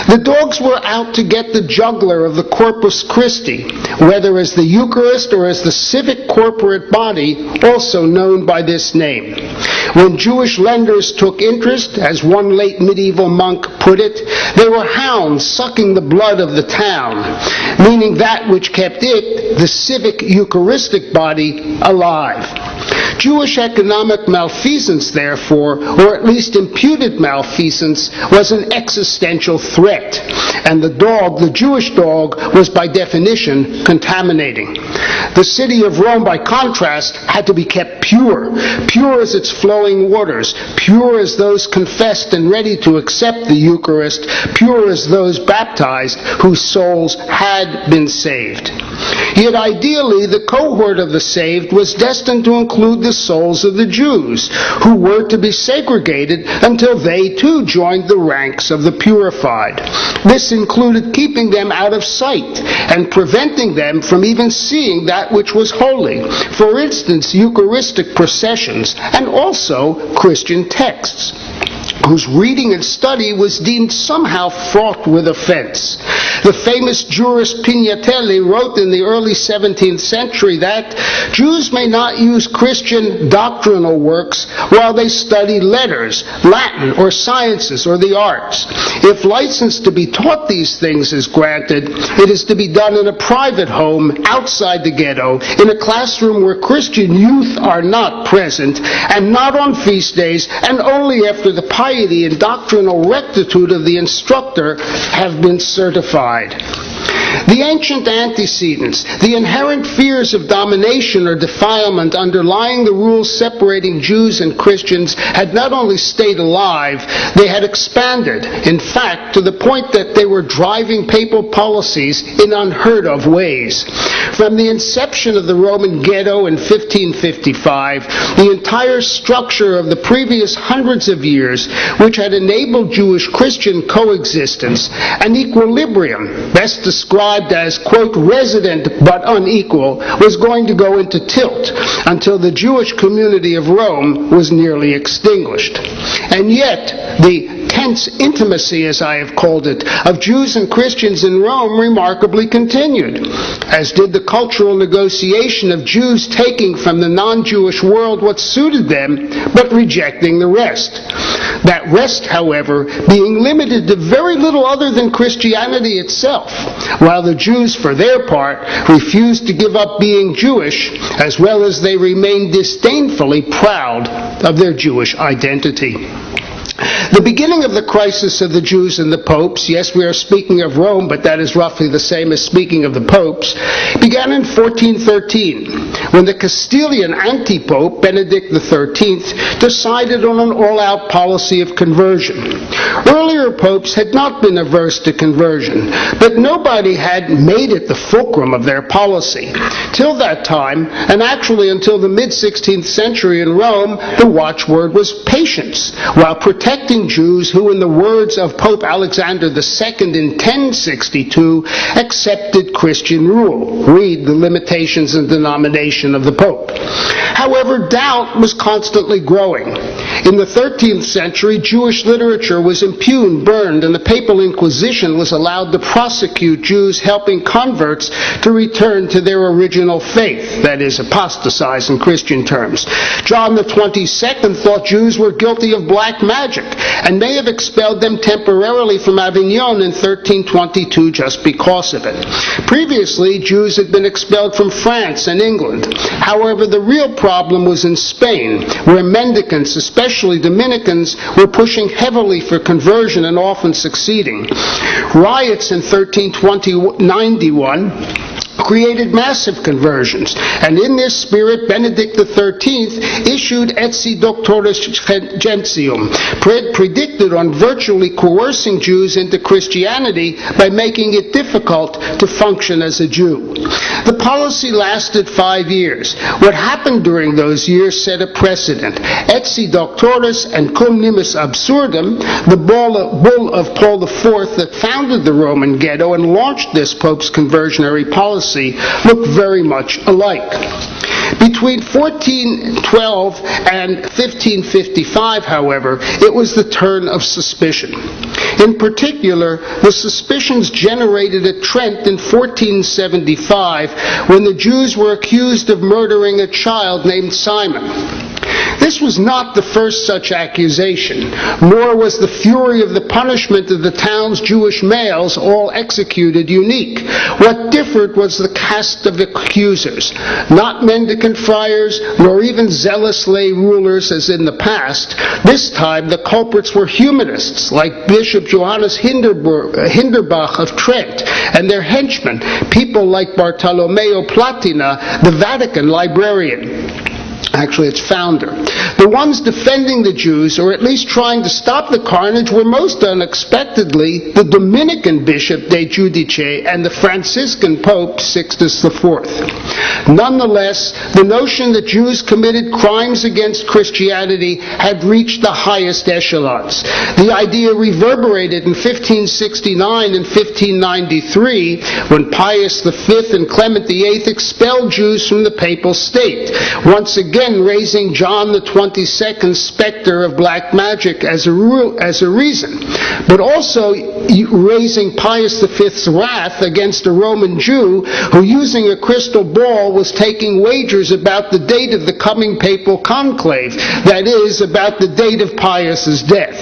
The dogs were out to get the juggler of the Corpus Christi, whether as the Eucharist or as the civic corporate body, also known by this name. When Jewish lenders took interest, as one late medieval monk put it, they were hounds sucking the blood of the town, meaning that which kept it, the civic Eucharistic body, alive. Jewish economic malfeasance, therefore, or at least imputed malfeasance, was an existential threat. And the dog, the Jewish dog, was by definition contaminating. The city of Rome, by contrast, had to be kept pure. Pure as its flowing waters, pure as those confessed and ready to accept the Eucharist, pure as those baptized whose souls had been saved. Yet ideally, the cohort of the saved was destined to include the souls of the Jews, who were to be segregated until they too joined the ranks of the purified. This included keeping them out of sight and preventing them from even seeing that which was holy. For instance, Eucharistic processions and also Christian texts, whose reading and study was deemed somehow fraught with offense. The famous jurist Pignatelli wrote in the early 17th century that Jews may not use Christian doctrinal works while they study letters, Latin, or sciences, or the arts. If license to be taught these things is granted, it is to be done in a private home outside the ghetto, in a classroom where Christian youth are not present, and not on feast days, and only after the piety and doctrinal rectitude of the instructor have been certified. The ancient antecedents, the inherent fears of domination or defilement underlying the rules separating Jews and Christians had not only stayed alive, they had expanded, in fact, to the point that they were driving papal policies in unheard of ways. From the inception of the Roman ghetto in 1555, the entire structure of the previous hundreds of years, which had enabled Jewish-Christian coexistence, an equilibrium, best described as, quote, resident but unequal, was going to go into tilt until the Jewish community of Rome was nearly extinguished. And yet, the tense intimacy, as I have called it, of Jews and Christians in Rome remarkably continued, as did the cultural negotiation of Jews taking from the non-Jewish world what suited them, but rejecting the rest. That rest, however, being limited to very little other than Christianity itself, while the Jews, for their part, refused to give up being Jewish, as well as they remained disdainfully proud of their Jewish identity. The beginning of the crisis of the Jews and the popes, yes, we are speaking of Rome, but that is roughly the same as speaking of the popes, began in 1413, when the Castilian anti-pope, Benedict XIII, decided on an all-out policy of conversion. Earlier popes had not been averse to conversion, but nobody had made it the fulcrum of their policy. Till that time, and actually until the mid-16th century in Rome, the watchword was patience, while protecting Jews who, in the words of Pope Alexander II in 1062, accepted Christian rule. Read the limitations and denomination of the Pope. However, doubt was constantly growing. In the 13th century, Jewish literature was impugned, burned, and the Papal Inquisition was allowed to prosecute Jews helping converts to return to their original faith, that is, apostatize in Christian terms. John the 22nd thought Jews were guilty of black magic and may have expelled them temporarily from Avignon in 1322 just because of it. Previously, Jews had been expelled from France and England. However, the real problem was in Spain, where mendicants, especially Dominicans, were pushing heavily for conversion and often succeeding. Riots in 1391 created massive conversions, and in this spirit Benedict XIII issued Etsi Doctoris Gentium, predicted on virtually coercing Jews into Christianity by making it difficult to function as a Jew. The policy lasted 5 years. What happened during those years set a precedent. Etsi Doctoris and Cum Nimis Absurdum, the bull of Paul IV that founded the Roman Ghetto and launched this Pope's conversionary policy, look very much alike. Between 1412 and 1555, however, it was the turn of suspicion. In particular, the suspicions generated at Trent in 1475 when the Jews were accused of murdering a child named Simon. This was not the first such accusation, nor was the fury of the punishment of the town's Jewish males, all executed, unique. What differed was the caste of the accusers. Not mendicant friars, nor even zealous lay rulers as in the past. This time the culprits were humanists, like Bishop Johannes Hinderbach of Trent, and their henchmen, people like Bartolomeo Platina, the Vatican librarian. Actually, its founder. The ones defending the Jews, or at least trying to stop the carnage, were most unexpectedly the Dominican Bishop de Judice and the Franciscan Pope Sixtus IV. Nonetheless, the notion that Jews committed crimes against Christianity had reached the highest echelons. The idea reverberated in 1569 and 1593 when Pius V and Clement VIII expelled Jews from the Papal State, once again raising John the 22nd's specter of black magic as a reason, but also raising Pius V's wrath against a Roman Jew who, using a crystal ball, was taking wagers about the date of the coming papal conclave, that is, about the date of Pius's death.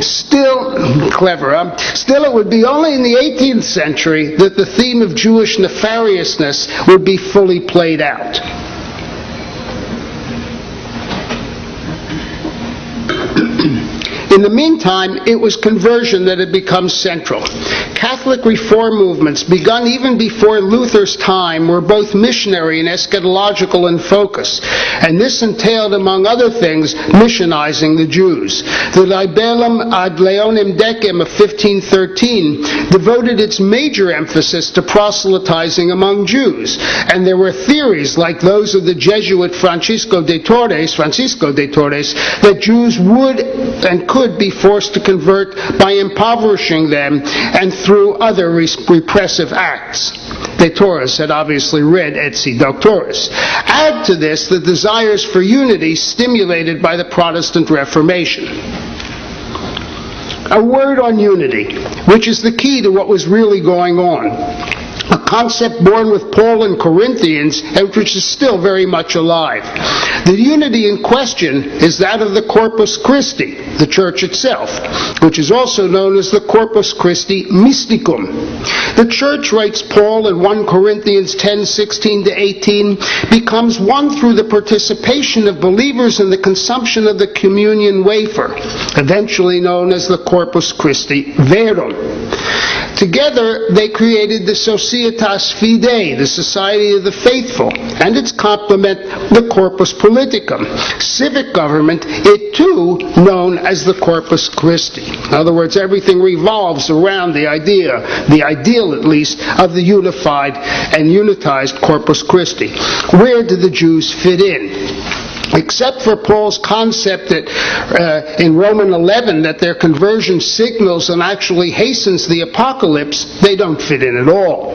Still, clever, huh? Still, it would be only in the 18th century that the theme of Jewish nefariousness would be fully played out. In the meantime, it was conversion that had become central. Catholic reform movements, begun even before Luther's time, were both missionary and eschatological in focus, and this entailed, among other things, missionizing the Jews. The Libellum ad Leonem Decem of 1513 devoted its major emphasis to proselytizing among Jews, and there were theories, like those of the Jesuit Francisco de Torres, that Jews would and could be forced to convert by impoverishing them and through other repressive acts. De Torres had obviously read Etsi Doctoris. Add to this the desires for unity stimulated by the Protestant Reformation. A word on unity, which is the key to what was really going on. a concept born with Paul in Corinthians and which is still very much alive. The unity in question is that of the Corpus Christi, the church itself, which is also known as the Corpus Christi Mysticum. The church, writes Paul in 1 Corinthians 10:16-18, becomes one through the participation of believers in the consumption of the communion wafer, eventually known as the Corpus Christi Verum. Together, they created the Societas Fidei, the Society of the Faithful, and its complement, the Corpus Politicum, civic government, it too known as the Corpus Christi. In other words, everything revolves around the ideal at least, of the unified and unitized Corpus Christi. Where do the Jews fit in? Except for Paul's concept that in Roman 11 that their conversion signals and actually hastens the apocalypse, they don't fit in at all.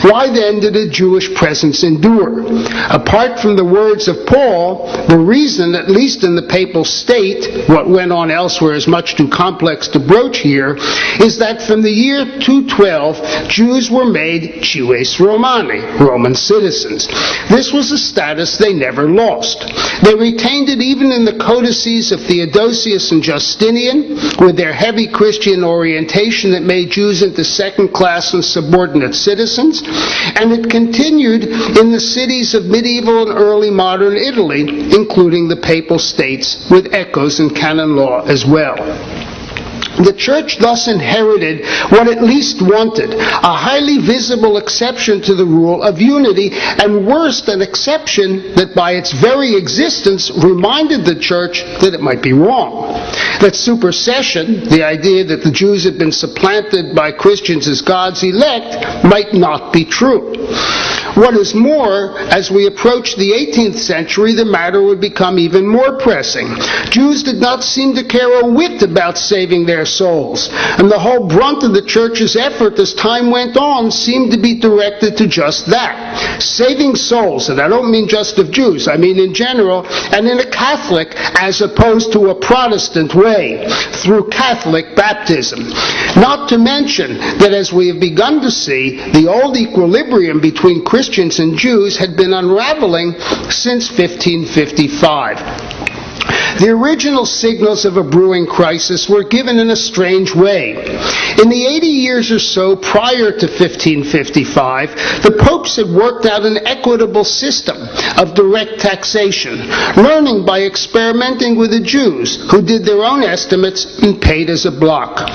Why then did a Jewish presence endure? Apart from the words of Paul, the reason, at least in the papal state, what went on elsewhere is much too complex to broach here, is that from the year 212, Jews were made cives Romani, Roman citizens. This was a status they never lost. They retained it even in the codices of Theodosius and Justinian, with their heavy Christian orientation that made Jews into second-class and subordinate citizens, and it continued in the cities of medieval and early modern Italy, including the papal states, with echoes in canon law as well. The church thus inherited what it least wanted, a highly visible exception to the rule of unity, and worse, an exception that by its very existence reminded the church that it might be wrong. That supersession, the idea that the Jews had been supplanted by Christians as God's elect, might not be true. What is more, as we approach the 18th century, the matter would become even more pressing. Jews did not seem to care a whit about saving their souls, and the whole brunt of the church's effort as time went on seemed to be directed to just that. Saving souls, and I don't mean just of Jews, I mean in general, and in a Catholic as opposed to a Protestant way, through Catholic baptism. Not to mention that as we have begun to see, the old equilibrium between Christians and Jews had been unraveling since 1555. The original signals of a brewing crisis were given in a strange way. In the 80 years or so prior to 1555, the popes had worked out an equitable system of direct taxation, learning by experimenting with the Jews, who did their own estimates and paid as a block.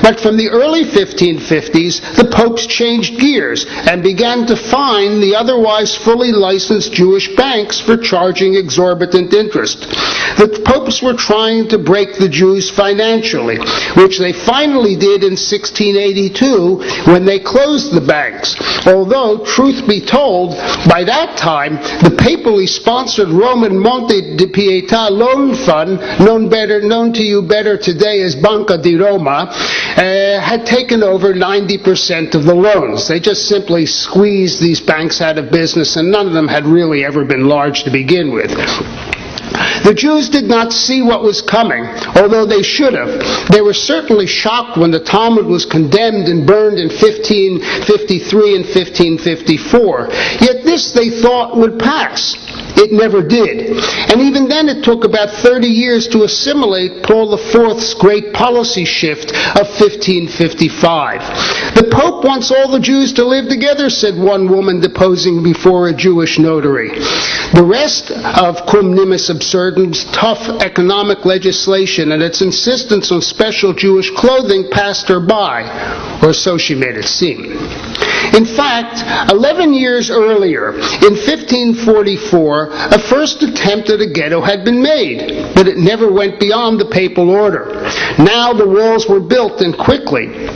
But from the early 1550s, the popes changed gears and began to fine the otherwise fully licensed Jewish banks for charging exorbitant interest. The popes were trying to break the Jews financially, which they finally did in 1682 when they closed the banks. Although, truth be told, by that time, the papally sponsored Roman Monte di Pietà loan fund, known to you better today as Banca di Roma, had taken over 90% of the loans. They just simply squeezed these banks out of business, and none of them had really ever been large to begin with. The Jews did not see what was coming, although they should have. They were certainly shocked when the Talmud was condemned and burned in 1553 and 1554. Yet this they thought would pass. It never did. And even then it took about 30 years to assimilate Paul IV's great policy shift of 1555. The Pope wants all the Jews to live together, said one woman deposing before a Jewish notary. The rest of Cum Nimis Absurdum's tough economic legislation and its insistence on special Jewish clothing passed her by, or so she made it seem. In fact, 11 years earlier, in 1544, a first attempt at a ghetto had been made, but it never went beyond the papal order. Now the walls were built, and quickly.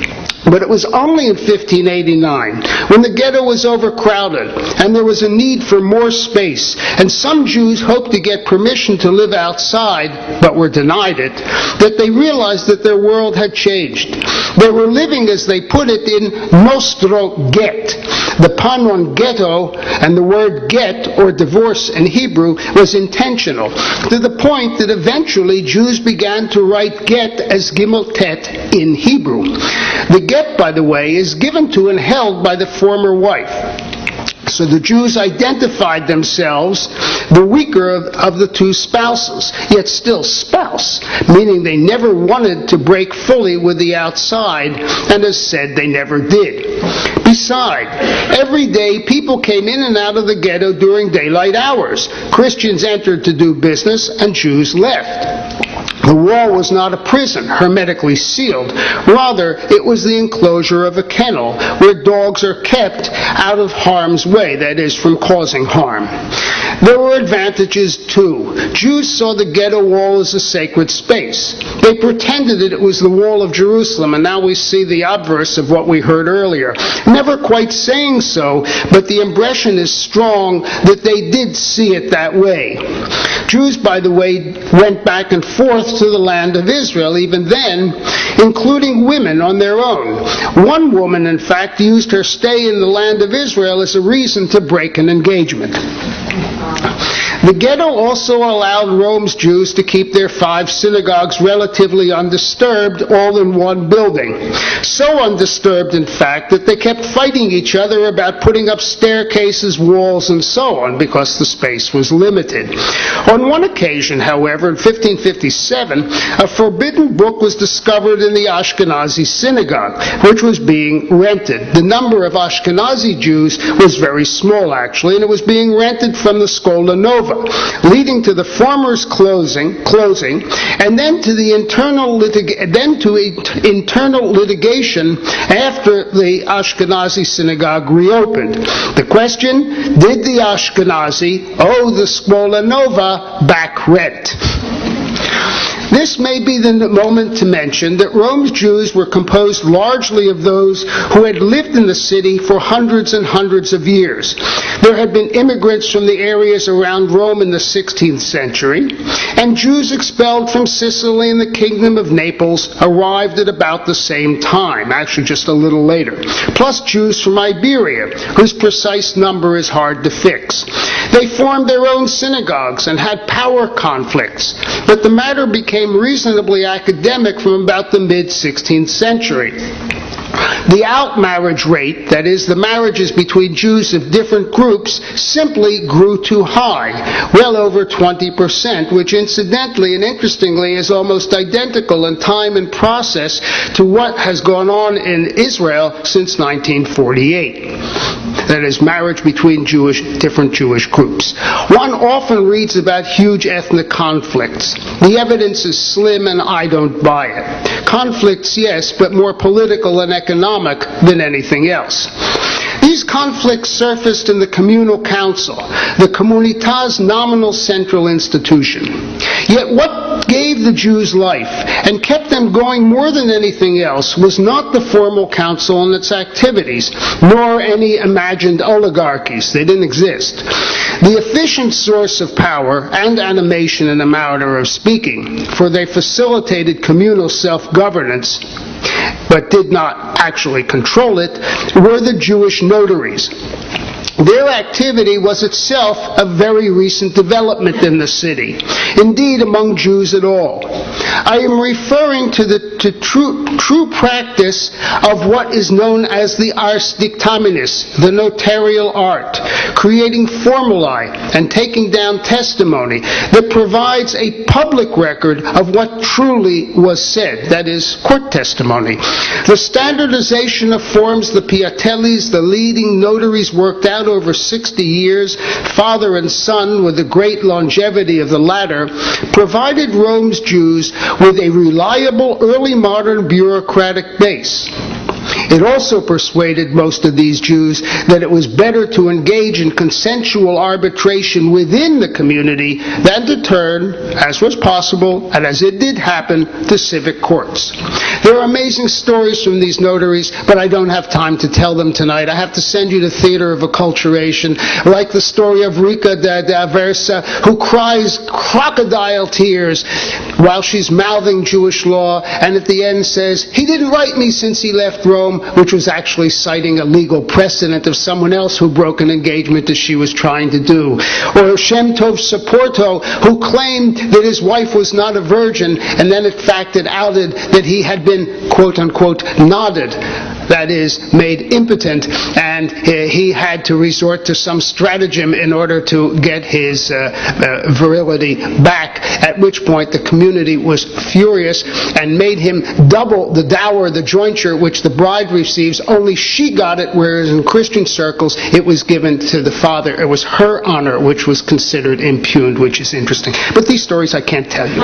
But it was only in 1589, when the ghetto was overcrowded and there was a need for more space, and some Jews hoped to get permission to live outside, but were denied it, that they realized that their world had changed. They were living, as they put it, in nostro get. The pun on ghetto and the word get, or divorce in Hebrew, was intentional, to the point that eventually Jews began to write get as gimel tet in Hebrew. The get, by the way, is given to and held by the former wife. So the Jews identified themselves the weaker of the two spouses, yet still spouse, meaning they never wanted to break fully with the outside, and as said, they never did. Besides, every day people came in and out of the ghetto during daylight hours. Christians entered to do business, and Jews left. The wall was not a prison, hermetically sealed. Rather, it was the enclosure of a kennel where dogs are kept out of harm's way, that is, from causing harm. There were advantages, too. Jews saw the ghetto wall as a sacred space. They pretended that it was the wall of Jerusalem, and now we see the obverse of what we heard earlier. Never quite saying so, but the impression is strong that they did see it that way. Jews, by the way, went back and forth to the land of Israel, even then, including women on their own. One woman, in fact, used her stay in the land of Israel as a reason to break an engagement. The ghetto also allowed Rome's Jews to keep their 5 synagogues relatively undisturbed, all in one building. So undisturbed, in fact, that they kept fighting each other about putting up staircases, walls, and so on, because the space was limited. On one occasion, however, in 1557, a forbidden book was discovered in the Ashkenazi synagogue, which was being rented. The number of Ashkenazi Jews was very small, actually, and it was being rented from the Skola Nova, leading to the former's closing, and then to the internal litigation after the Ashkenazi synagogue reopened. The question: did the Ashkenazi owe the Skola Nova back rent? This may be the moment to mention that Rome's Jews were composed largely of those who had lived in the city for hundreds and hundreds of years. There had been immigrants from the areas around Rome in the 16th century, and Jews expelled from Sicily and the Kingdom of Naples arrived at about the same time, actually just a little later, plus Jews from Iberia, whose precise number is hard to fix. They formed their own synagogues and had power conflicts, but the matter became reasonably academic from about the mid-16th century. The out-marriage rate, that is, the marriages between Jews of different groups, simply grew too high, well over 20%, which incidentally and interestingly is almost identical in time and process to what has gone on in Israel since 1948. That is, marriage between different Jewish groups. One often reads about huge ethnic conflicts. The evidence is slim and I don't buy it. Conflicts, yes, but more political and economic than anything else. These conflicts surfaced in the communal council, the communitas' nominal central institution. Yet what gave the Jews life and kept them going more than anything else was not the formal council and its activities, nor any imagined oligarchies. They didn't exist. The efficient source of power and animation in a manner of speaking, for they facilitated communal self-governance, but did not actually control it, were the Jewish notaries. Their activity was itself a very recent development in the city, indeed among Jews at all. I am referring to the true practice of what is known as the ars dictaminis, the notarial art, creating formulae and taking down testimony that provides a public record of what truly was said, that is, court testimony. The standardization of forms the piatellis, the leading notaries, worked out over 60 years, father and son, with the great longevity of the latter, provided Rome's Jews with a reliable early modern bureaucratic base. It also persuaded most of these Jews that it was better to engage in consensual arbitration within the community than to turn, as was possible, and as it did happen, to civic courts. There are amazing stories from these notaries, but I don't have time to tell them tonight. I have to send you to Theater of Acculturation, like the story of Rika da Versa, who cries crocodile tears while she's mouthing Jewish law, and at the end says, "He didn't write me since he left Rome," which was actually citing a legal precedent of someone else who broke an engagement as she was trying to do. Or Shem Tov Saporto, who claimed that his wife was not a virgin, and then in fact it outed that he had been, quote-unquote, nodded that is, made impotent, and he had to resort to some stratagem in order to get his virility back, at which point the community was furious and made him double the dower, the jointure, which the bride receives, only she got it, whereas in Christian circles it was given to the father. It was her honor which was considered impugned, which is interesting. But these stories I can't tell you.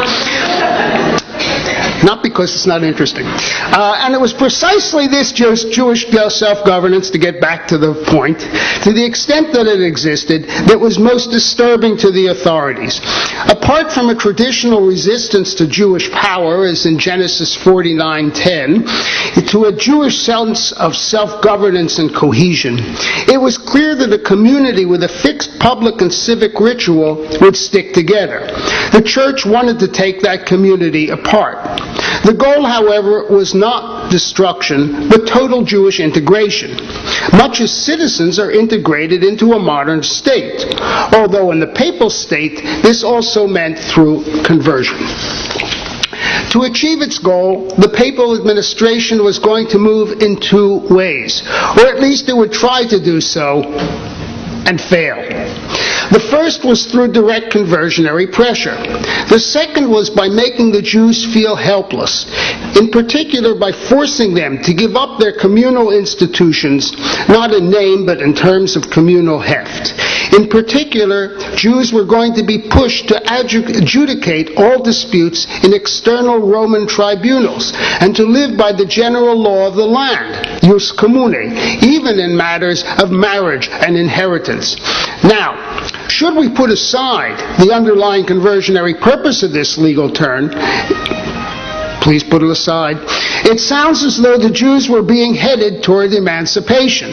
Not because it's not interesting. And it was precisely this Jewish self-governance, to get back to the point, to the extent that it existed, that was most disturbing to the authorities. Apart from a traditional resistance to Jewish power, as in Genesis 49:10, to a Jewish sense of self-governance and cohesion, it was clear that a community with a fixed public and civic ritual would stick together. The church wanted to take that community apart. The goal, however, was not destruction, but total Jewish integration, much as citizens are integrated into a modern state, although in the papal state this also meant through conversion. To achieve its goal, the papal administration was going to move in two ways, or at least it would try to do so, and fail. The first was through direct conversionary pressure. The second was by making the Jews feel helpless, in particular by forcing them to give up their communal institutions, not in name but in terms of communal heft. In particular, Jews were going to be pushed to adjudicate all disputes in external Roman tribunals and to live by the general law of the land, jus commune, even in matters of marriage and inheritance. Now, should we put aside the underlying conversionary purpose of this legal turn, please put it aside, it sounds as though the Jews were being headed toward emancipation.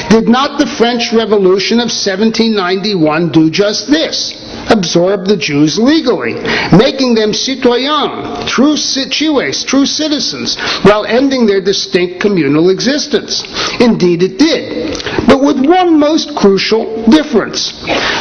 Did not the French Revolution of 1791 do just this? Absorb the Jews legally, making them citoyens, true citizens, while ending their distinct communal existence. Indeed it did, but with one most crucial difference.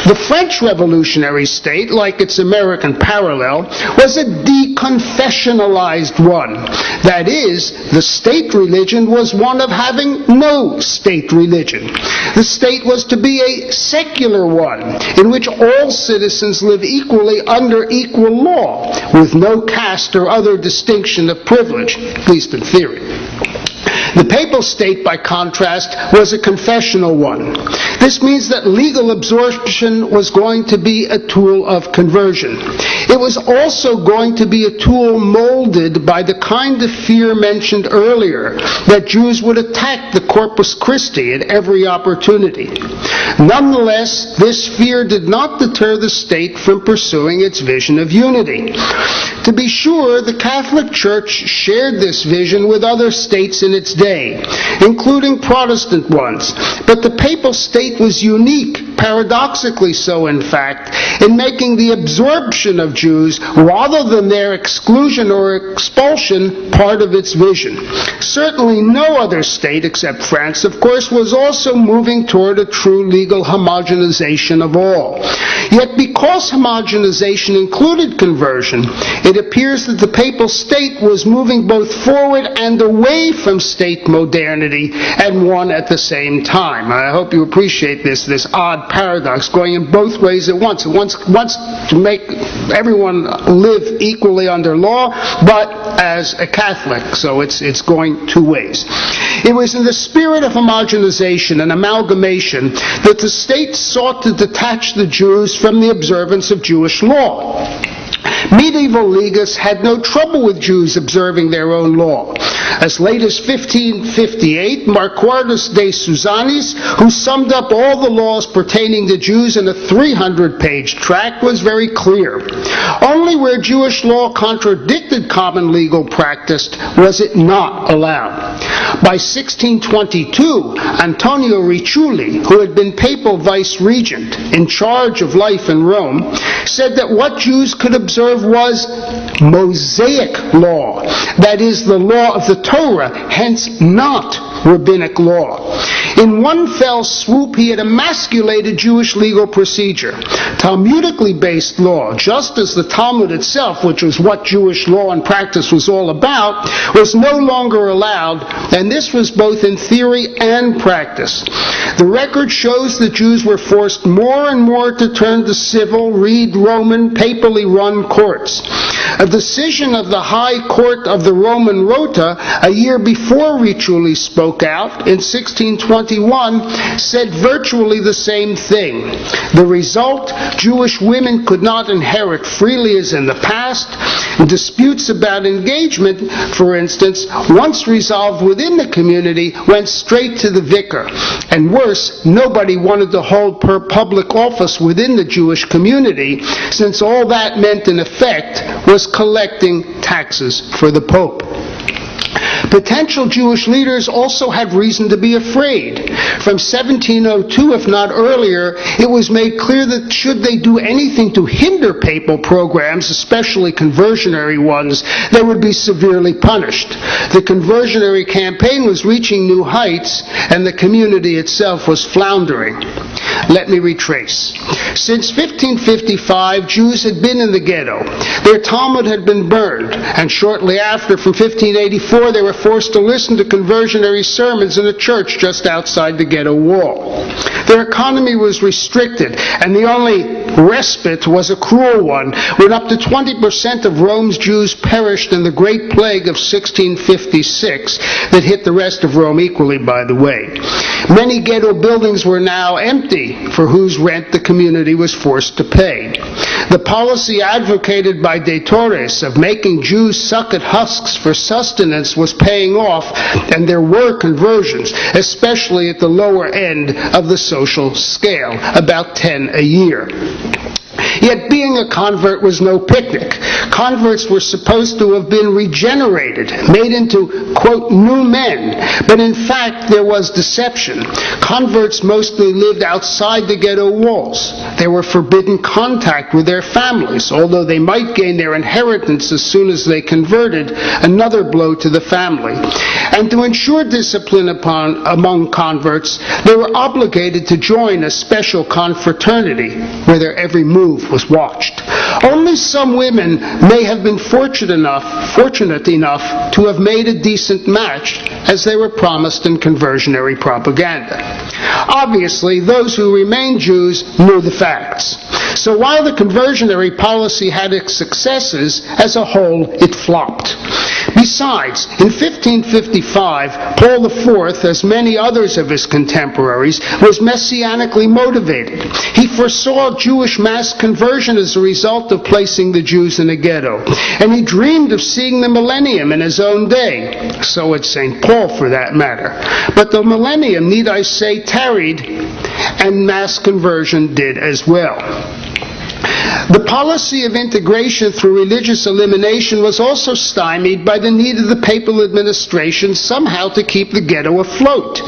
The French revolutionary state, like its American parallel, was a deconfessionalized one. That is, the state religion was one of having no state religion. The state was to be a secular one, in which all citizens live equally under equal law, with no caste or other distinction of privilege, at least in theory. The papal state, by contrast, was a confessional one. This means that legal absorption was going to be a tool of conversion. It was also going to be a tool molded by the kind of fear mentioned earlier, that Jews would attack the Corpus Christi at every opportunity. Nonetheless, this fear did not deter the state from pursuing its vision of unity. To be sure, the Catholic Church shared this vision with other states in its day, including Protestant ones, but the papal state was unique, paradoxically so in fact, in making the absorption of Jews, rather than their exclusion or expulsion, part of its vision. Certainly no other state, except France, of course, was also moving toward a true legal homogenization of all. Yet because homogenization included conversion, it appears that the papal state was moving both forward and away from state modernity, and one at the same time. I hope you appreciate this odd paradox, going in both ways at once. It wants to make everyone live equally under law, but as a Catholic, so it's going two ways. It was in the spirit of homogenization and amalgamation that the state sought to detach the Jews from the observance of Jewish law. Medieval legalists had no trouble with Jews observing their own law. As late as 1558, Marquardus de Susanis, who summed up all the laws pertaining to Jews in a 300-page tract, was very clear. Only where Jewish law contradicted common legal practice was it not allowed. By 1622, Antonio Riccioli, who had been papal vice-regent in charge of life in Rome, said that what Jews could observe was Mosaic law, that is, the law of the Torah, hence not rabbinic law. In one fell swoop, he had emasculated Jewish legal procedure. Talmudically based law, just as the Talmud itself, which was what Jewish law and practice was all about, was no longer allowed, and this was both in theory and practice. The record shows that Jews were forced more and more to turn to civil, read Roman, papally run courts. A decision of the High Court of the Roman Rota, a year before Riccioli spoke out, in 1621, said virtually the same thing. The result, Jewish women could not inherit freely as in the past. Disputes about engagement, for instance, once resolved within the community, went straight to the vicar. And worse, nobody wanted to hold public office within the Jewish community, since all that meant in effect was collecting taxes for the Pope. Potential Jewish leaders also had reason to be afraid. From 1702, if not earlier, it was made clear that should they do anything to hinder papal programs, especially conversionary ones, they would be severely punished. The conversionary campaign was reaching new heights, and the community itself was floundering. Let me retrace. Since 1555, Jews had been in the ghetto. Their Talmud had been burned, and shortly after, from 1584, they were forced to listen to conversionary sermons in a church just outside the ghetto wall. Their economy was restricted, and the only respite was a cruel one, when up to 20% of Rome's Jews perished in the Great Plague of 1656 that hit the rest of Rome equally, by the way. Many ghetto buildings were now empty, for whose rent the community was forced to pay. The policy advocated by De Torres of making Jews suck at husks for sustenance was paying off, and there were conversions, especially at the lower end of the social scale, about 10 a year. Yet being a convert was no picnic. Converts were supposed to have been regenerated, made into, quote, new men. But in fact, there was deception. Converts mostly lived outside the ghetto walls. They were forbidden contact with their families, although they might gain their inheritance as soon as they converted, another blow to the family. And to ensure discipline among converts, they were obligated to join a special confraternity where their every move was watched. Only some women may have been fortunate enough to have made a decent match, as they were promised in conversionary propaganda. Obviously, those who remained Jews knew the facts. So while the conversionary policy had its successes, as a whole, it flopped. Besides, in 1555, Paul IV, as many others of his contemporaries, was messianically motivated. He foresaw Jewish mass conversion as a result of placing the Jews in a ghetto, and he dreamed of seeing the millennium in his own day. So had St. Paul, for that matter. But the millennium, need I say, tarried, and mass conversion did as well. The policy of integration through religious elimination was also stymied by the need of the papal administration somehow to keep the ghetto afloat.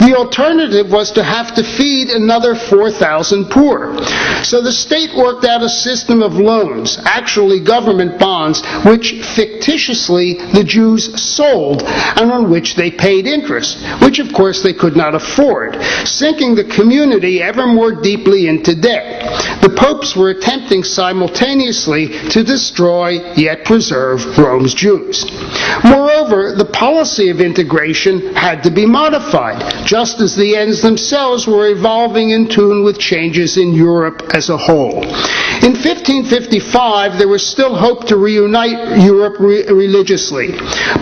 The alternative was to have to feed another 4,000 poor. So the state worked out a system of loans, actually government bonds, which fictitiously the Jews sold and on which they paid interest, which of course they could not afford, sinking the community ever more deeply into debt. The popes were attempting simultaneously to destroy yet preserve Rome's Jews. Moreover, the policy of integration had to be modified, just as the ends themselves were evolving in tune with changes in Europe as a whole. In 1555, there was still hope to reunite Europe religiously.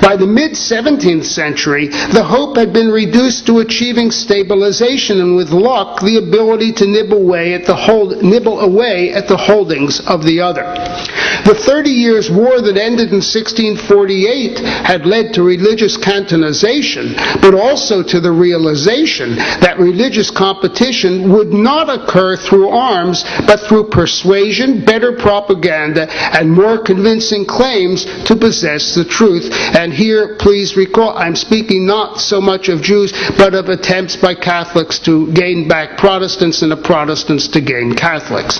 By the mid-17th century, the hope had been reduced to achieving stabilization and, with luck, the ability to nibble away at the holdings of the other. The 30 Years' War that ended in 1648 had led to religious cantonization, but also to the realization that religious competition would not occur through arms, but through persuasion, better propaganda, and more convincing claims to possess the truth. And here, please recall, I'm speaking not so much of Jews, but of attempts by Catholics to gain back Protestants and of Protestants to gain Catholics.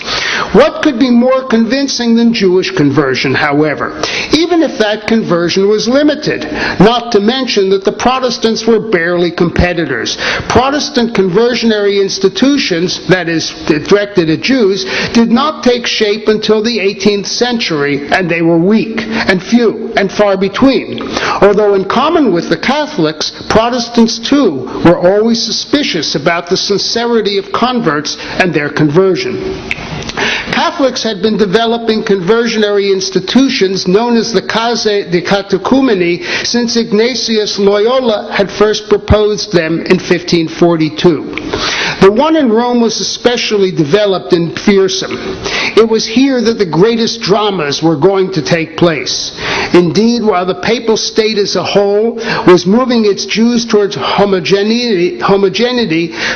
What could be be more convincing than Jewish conversion, however, even if that conversion was limited, not to mention that the Protestants were barely competitors. Protestant conversionary institutions, that is, directed at Jews, did not take shape until the 18th century, and they were weak and few and far between. Although in common with the Catholics, Protestants too were always suspicious about the sincerity of converts and their conversion. Catholics had been developing conversionary institutions known as the Case de Catechumeni since Ignatius Loyola had first proposed them in 1542. The one in Rome was especially developed and fearsome. It was here that the greatest dramas were going to take place. Indeed, while the papal state as a whole was moving its Jews towards homogeneity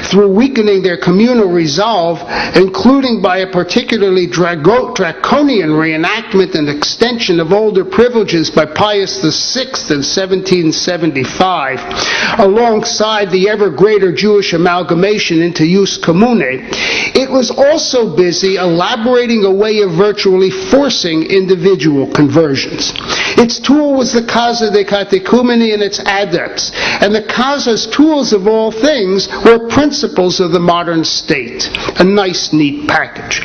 through weakening their communal resolve, including by a particularly draconian reenactment and extension of older privileges by Pius VI in 1775, alongside the ever greater Jewish amalgamation into jus commune, it was also busy elaborating a way of virtually forcing individual conversions. Its tool was the Casa de Catechumeni and its adepts, and the Casa's tools of all things were principles of the modern state. A nice, neat package.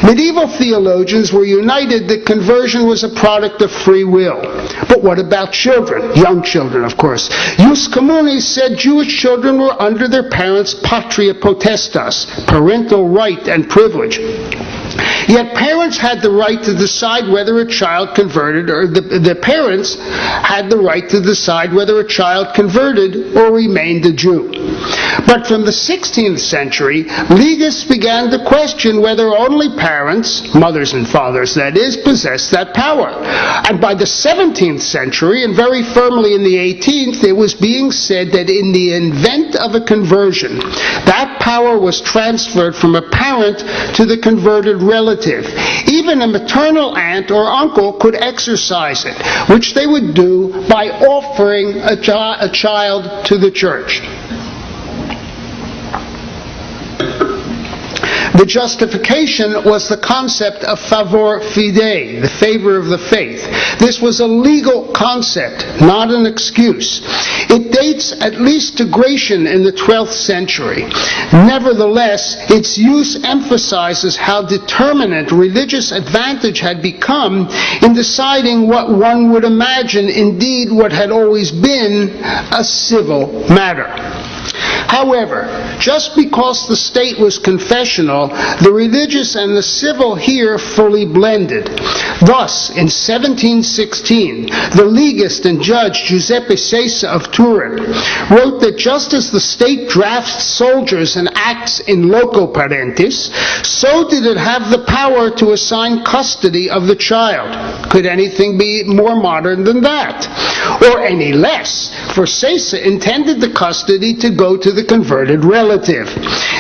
Medieval theologians were united that conversion was a product of free will. But what about children? Young children, of course. Jus commune said Jewish children were under their parents' patria potestas, parental right and privilege. Yet parents had the right to decide whether a child converted, or the parents had the right to decide whether a child converted or remained a Jew. But from the 16th century, legists began to question whether only parents, mothers and fathers that is, possessed that power. And by the 17th century, and very firmly in the 18th, it was being said that in the event of a conversion, that power was transferred from a parent to the converted relative. Even a maternal aunt or uncle could exercise it, which they would do by offering a child to the church. The justification was the concept of favor fidei, the favor of the faith. This was a legal concept, not an excuse. It dates at least to Gratian in the 12th century. Nevertheless, its use emphasizes how determinant religious advantage had become in deciding what one would imagine, indeed what had always been, a civil matter. However, just because the state was confessional, the religious and the civil here fully blended. Thus, in 1716, the legist and judge Giuseppe Sessa of Turin wrote that just as the state drafts soldiers and acts in loco parentis, so did it have the power to assign custody of the child. Could anything be more modern than that? Or any less, for Sessa intended the custody to go to the converted relative.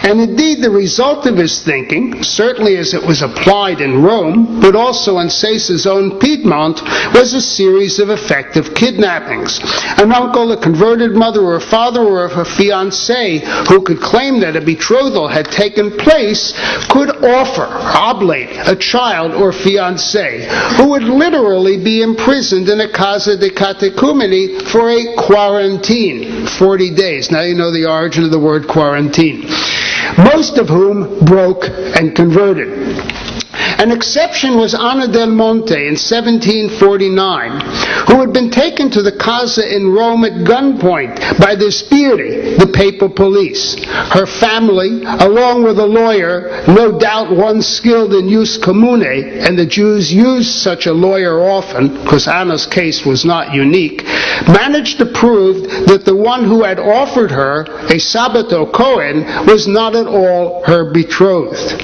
And indeed, the result of his thinking, certainly as it was applied in Rome, but also in Sessa's own Piedmont, was a series of effective kidnappings. An uncle, a converted mother or father, or a fiancé who could claim that a betrothal had taken place could oblate a child or fiancé who would literally be imprisoned in a casa de catechumeni for a quarantine, 40 days. Now you know the origin of the word quarantine. Most of whom broke and converted. An exception was Anna del Monte in 1749, who had been taken to the casa in Rome at gunpoint by the Spiri, the papal police. Her family, along with a lawyer, no doubt one skilled in jus commune, and the Jews used such a lawyer often, because Anna's case was not unique, managed to prove that the one who had offered her, a Sabato Cohen, was not at all her betrothed.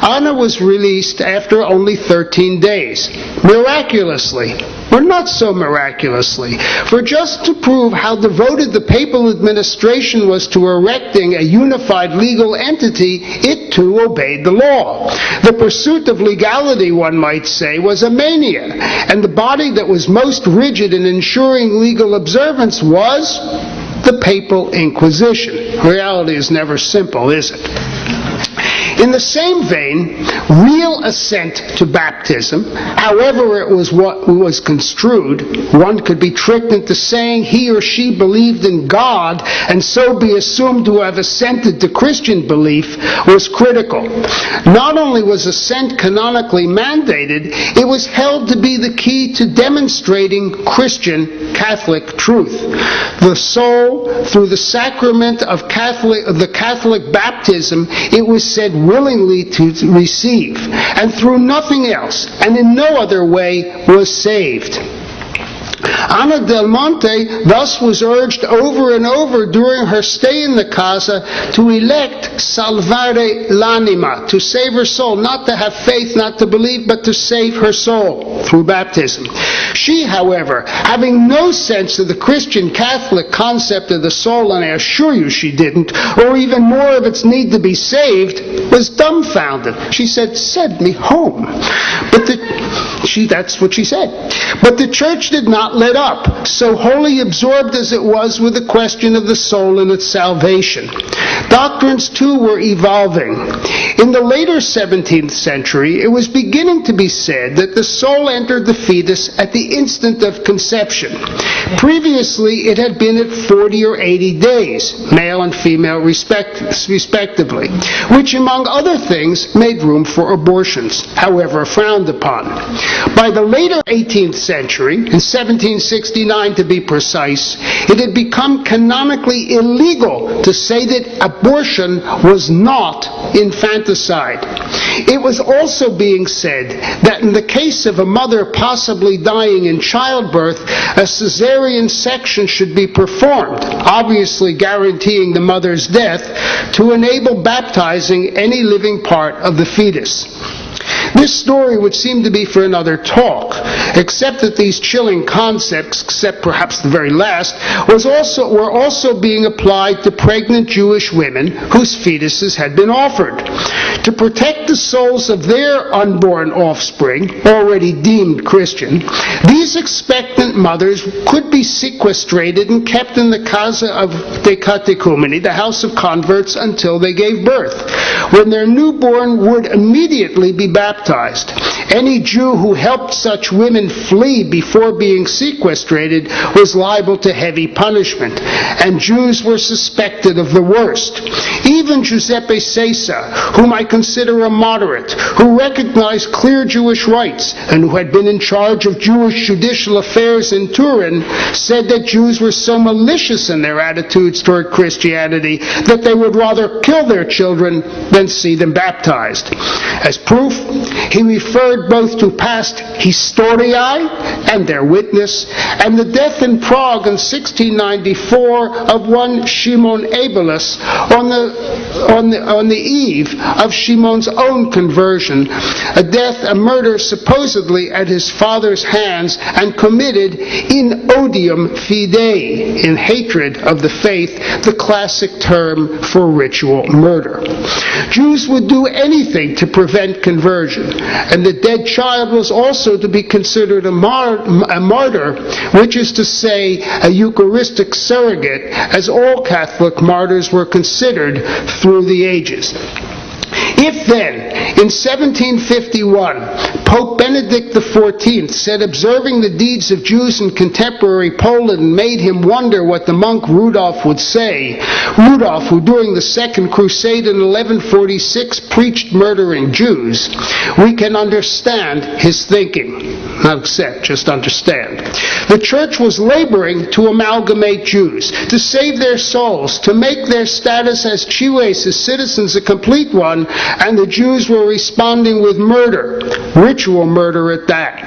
Anna was released after only 13 days. Miraculously, or not so miraculously, for just to prove how devoted the papal administration was to erecting a unified legal entity, it too obeyed the law. The pursuit of legality, one might say, was a mania, and the body that was most rigid in ensuring legal observance was the Papal Inquisition. Reality is never simple, is it? In the same vein, real assent to baptism, however it was what was construed, one could be tricked into saying he or she believed in God and so be assumed to have assented to Christian belief, was critical. Not only was assent canonically mandated, it was held to be the key to demonstrating Christian Catholic truth. The soul, through the sacrament of the Catholic baptism, it was said willingly to receive, and through nothing else, and in no other way, was saved. Ana del Monte thus was urged over and over during her stay in the casa to elect salvare l'anima, to save her soul, not to have faith, not to believe, but to save her soul through baptism. She, however, having no sense of the Christian Catholic concept of the soul, and I assure you she didn't, or even more of its need to be saved, was dumbfounded. She said, "Send me home." That's what she said. But the church did not let up, so wholly absorbed as it was with the question of the soul and its salvation. Doctrines, too, were evolving. In the later 17th century, it was beginning to be said that the soul entered the fetus at the instant of conception. Previously, it had been at 40 or 80 days, male and female respectively, which, among other things, made room for abortions, however frowned upon. By the later 18th century, in 1769 to be precise, it had become canonically illegal to say that abortion was not infanticide. It was also being said that in the case of a mother possibly dying in childbirth, a cesarean section should be performed, obviously guaranteeing the mother's death, to enable baptizing any living part of the fetus. This story would seem to be for another talk, except that these chilling concepts, except perhaps the very last, were also being applied to pregnant Jewish women whose fetuses had been offered. To protect the souls of their unborn offspring, already deemed Christian, these expectant mothers could be sequestrated and kept in the Casa of de Catechumeni, the house of converts, until they gave birth, when their newborn would immediately be baptized. Any Jew who helped such women flee before being sequestrated was liable to heavy punishment, and Jews were suspected of the worst. Even Giuseppe Sessa, whom I consider a moderate, who recognized clear Jewish rights and who had been in charge of Jewish judicial affairs in Turin, said that Jews were so malicious in their attitudes toward Christianity that they would rather kill their children than see them baptized. As proof, he referred both to past historiae and their witness, and the death in Prague in 1694 of one Shimon Abelus on the eve of Shimon's own conversion, a murder supposedly at his father's hands and committed in odium fidei, in hatred of the faith, the classic term for ritual murder. Jews would do anything to prevent conversion, and the dead child was also to be considered a martyr, which is to say, a Eucharistic surrogate, as all Catholic martyrs were considered through the ages. If then, in 1751, Pope Benedict XIV said observing the deeds of Jews in contemporary Poland made him wonder what the monk Rudolf would say, Rudolf, who during the Second Crusade in 1146 preached murdering Jews, we can understand his thinking. Not accept, just understand. The Church was laboring to amalgamate Jews, to save their souls, to make their status as cives, as citizens, a complete one, and the Jews were responding with murder, ritual murder at that.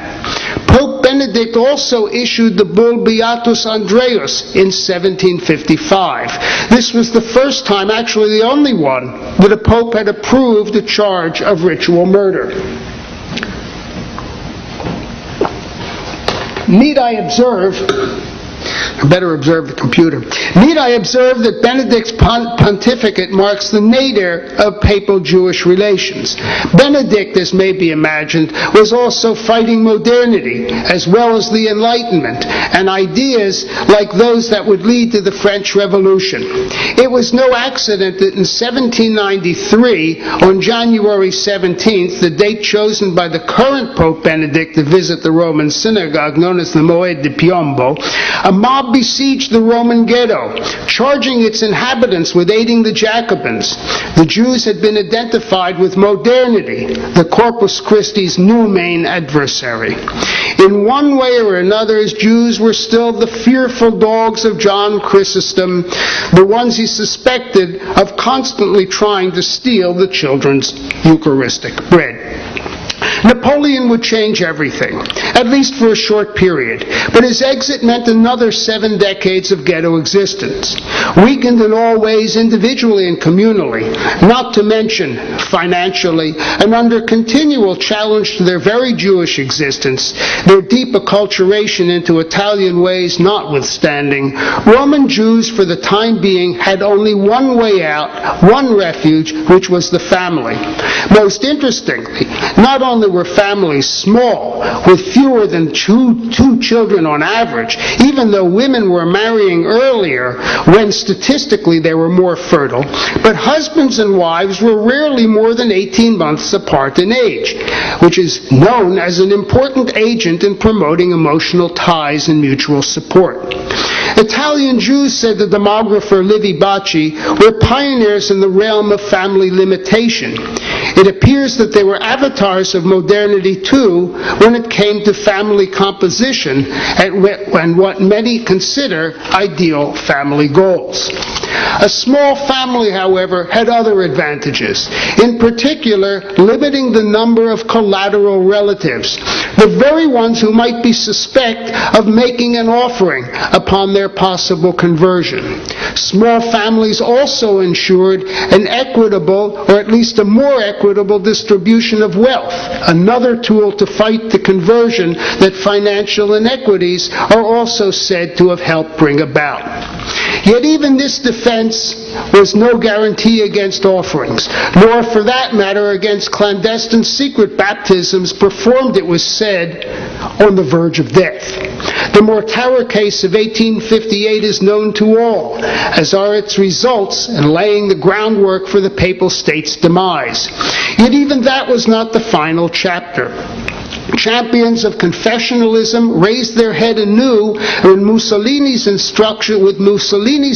Pope Benedict also issued the bull Beatus Andreus in 1755. This was the first time, actually the only one, that a pope had approved a charge of ritual murder. Need I observe I better observe the computer. Need I observe that Benedict's pontificate marks the nadir of papal-Jewish relations. Benedict, as may be imagined, was also fighting modernity, as well as the Enlightenment, and ideas like those that would lead to the French Revolution. It was no accident that in 1793, on January 17th, the date chosen by the current Pope Benedict to visit the Roman synagogue, known as the Moed de Piombo, a mob besieged the Roman ghetto, charging its inhabitants with aiding the Jacobins. The Jews had been identified with modernity, the Corpus Christi's new main adversary. In one way or another, as Jews were still the fearful dogs of John Chrysostom, the ones he suspected of constantly trying to steal the children's Eucharistic bread. Napoleon would change everything, at least for a short period, but his exit meant another 7 decades of ghetto existence, weakened in all ways individually and communally, not to mention financially, and under continual challenge to their very Jewish existence, their deep acculturation into Italian ways notwithstanding. Roman Jews, for the time being, had only one way out, one refuge, which was the family. Most interestingly, not only were families small, with fewer than two children on average, even though women were marrying earlier when statistically they were more fertile, but husbands and wives were rarely more than 18 months apart in age, which is known as an important agent in promoting emotional ties and mutual support. Italian Jews, said the demographer Livy Bacci, were pioneers in the realm of family limitation. It appears that they were avatars of modernity too when it came to family composition and what many consider ideal family goals. A small family, however, had other advantages, in particular limiting the number of collateral relatives, the very ones who might be suspect of making an offering upon their possible conversion. Small families also ensured an equitable, or at least a more equitable, distribution of wealth, another tool to fight the conversion that financial inequities are also said to have helped bring about. Yet even this defense was no guarantee against offerings, nor for that matter against clandestine secret baptisms performed, it was said, on the verge of death. The Mortara case of 1858 is known to all, as are its results in laying the groundwork for the Papal State's demise. Yet even that was not the final chapter. Champions of confessionalism raised their head anew with Mussolini's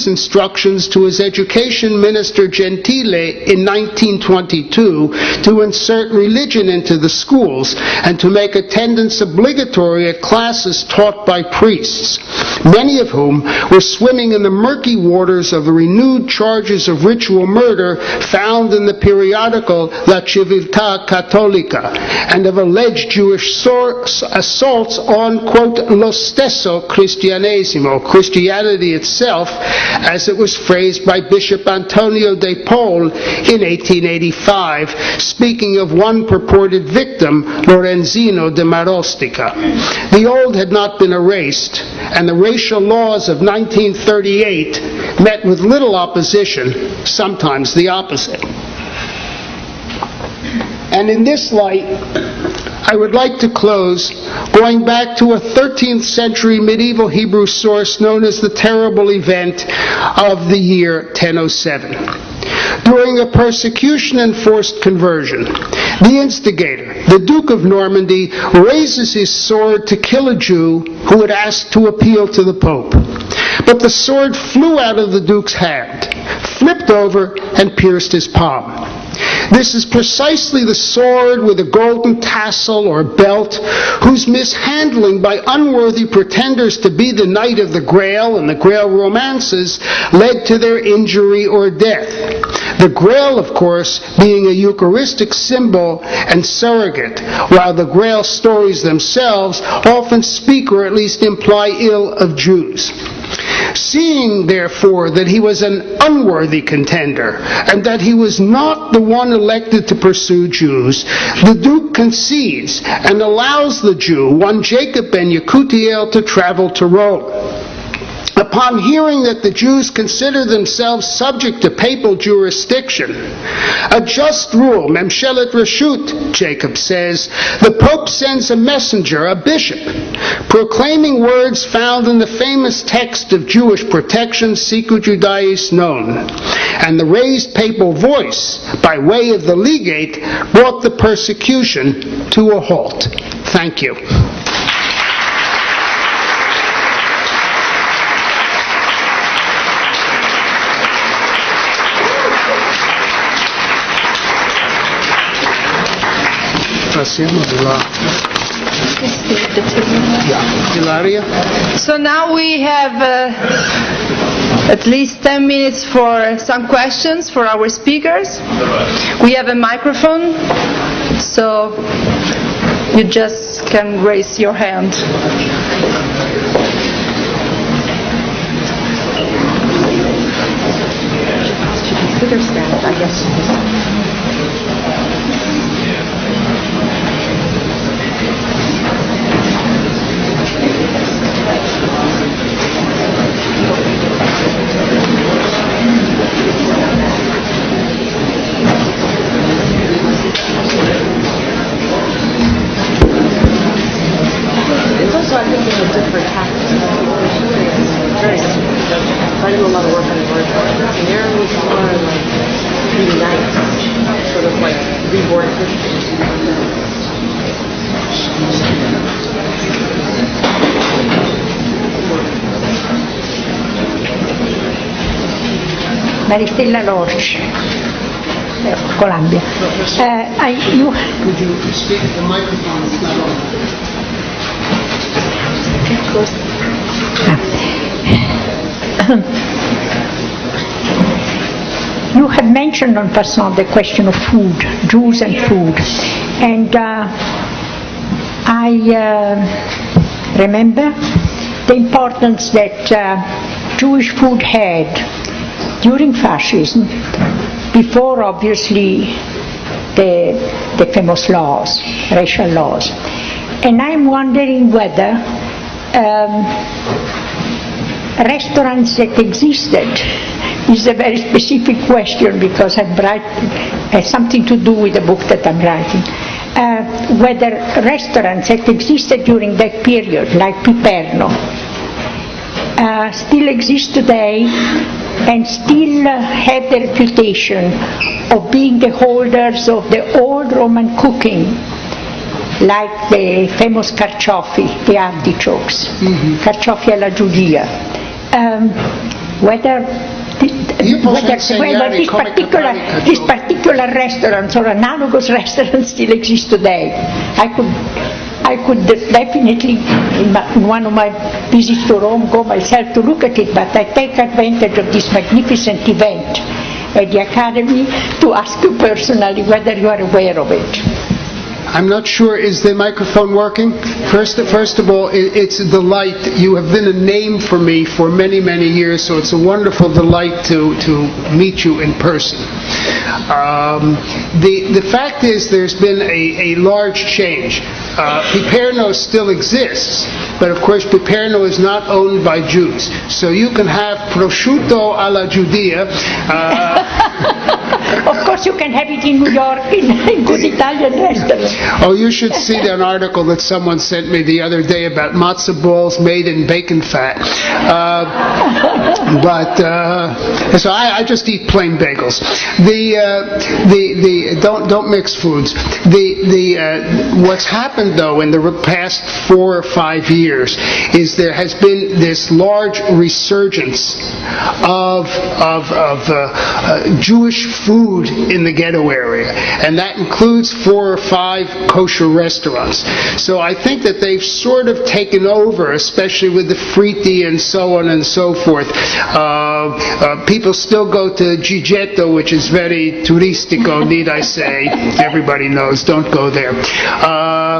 instructions to his education minister Gentile in 1922 to insert religion into the schools and to make attendance obligatory at classes taught by priests, many of whom were swimming in the murky waters of the renewed charges of ritual murder found in the periodical La Civiltà Cattolica and of alleged Jewish assaults on, quote, lo stesso cristianesimo, Christianity itself, as it was phrased by Bishop Antonio de Paul in 1885, speaking of one purported victim, Lorenzino de Marostica. The old had not been erased, and the racial laws of 1938 met with little opposition, sometimes the opposite. And in this light, I would like to close going back to a 13th century medieval Hebrew source known as the terrible event of the year 1007. During a persecution and forced conversion, the instigator, the Duke of Normandy, raises his sword to kill a Jew who had asked to appeal to the Pope. But the sword flew out of the Duke's hand, flipped over, and pierced his palm. This is precisely the sword with a golden tassel or belt whose mishandling by unworthy pretenders to be the Knight of the Grail and the Grail romances led to their injury or death. The Grail, of course, being a Eucharistic symbol and surrogate, while the Grail stories themselves often speak or at least imply ill of Jews. Seeing, therefore, that he was an unworthy contender and that he was not the one elected to pursue Jews, the Duke concedes and allows the Jew, one Jacob ben Yekutiel, to travel to Rome. Upon hearing that the Jews consider themselves subject to papal jurisdiction, a just rule, Memshelet Rashut, Jacob says, the Pope sends a messenger, a bishop, proclaiming words found in the famous text of Jewish protection, Sicut Judais Non, and the raised papal voice, by way of the legate, brought the persecution to a halt. Thank you. So now we have at least 10 minutes for some questions for our speakers. We have a microphone, so you just can raise your hand. I did a lot of work on the word. And there was more like unite, sort of like reborn Christians. Maristella Lorch, Columbia. Could you speak? The microphone is not on. Of course. You have mentioned en passant the question of food, Jews and food, and I remember the importance that Jewish food had during fascism, before obviously the famous laws, racial laws, and I'm wondering whether restaurants that existed is a very specific question because it has something to do with the book that I'm writing. Whether restaurants that existed during that period, like Piperno, still exist today and still have the reputation of being the holders of the old Roman cooking, like the famous carciofi, the artichokes, carciofi alla Giudia. Whether this particular restaurant or analogous restaurants still exist today. I could definitely, in one of my visits to Rome, go myself to look at it, but I take advantage of this magnificent event at the Academy to ask you personally whether you are aware of it. I'm not sure, is the microphone working? First of all, it's a delight. You have been a name for me for many, many years, so it's a wonderful delight to meet you in person. The fact is there's been a large change. Piperno still exists, but of course Piperno is not owned by Jews. So you can have prosciutto alla Giudia. Of course you can have it in New York in good Italian restaurants. Oh, you should see an article that someone sent me the other day about matzo balls made in bacon fat. So I just eat plain bagels. Don't mix foods. What's happened though in the past 4 or 5 years is there has been this large resurgence of Jewish food in the ghetto area, and that includes 4 or 5 kosher restaurants. So I think that they've sort of taken over, especially with the fritti and so on and so forth. People still go to Ghetto, which is very turistico, need I say. Everybody knows, don't go there.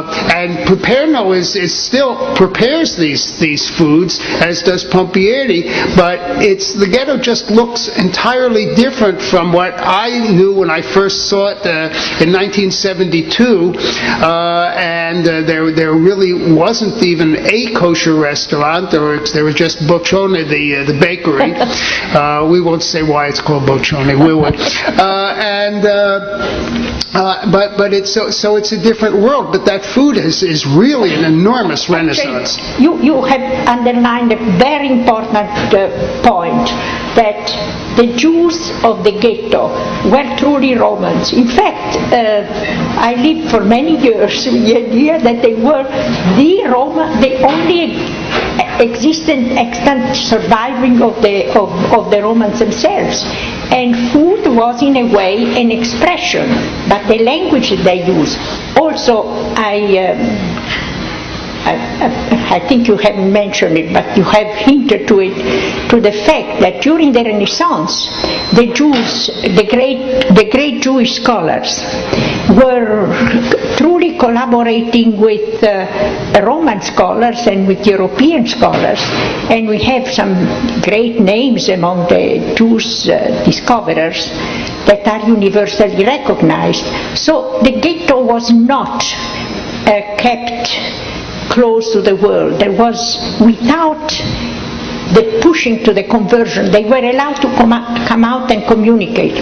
And Paperno is still prepares these foods, as does Pompieri, but the ghetto just looks entirely different from what I knew when I first saw it in 1972, and there really wasn't even a kosher restaurant. There was just Boccione, the bakery. We won't say why it's called Boccione. We would. But it's so it's a different world. But that food is really an enormous renaissance. You have underlined a very important point, that the Jews of the ghetto were truly Romans. In fact, I lived for many years with the idea that they were the only extant surviving of the Romans themselves. And food was in a way an expression, but the language that they use. Also, I think you haven't mentioned it, but you have hinted to it, to the fact that during the Renaissance, the Jews, the great Jewish scholars, were truly collaborating with Roman scholars and with European scholars, and we have some great names among the Jews discoverers that are universally recognized. So the ghetto was not kept close to the world. There was, without the pushing to the conversion, they were allowed to come out and communicate.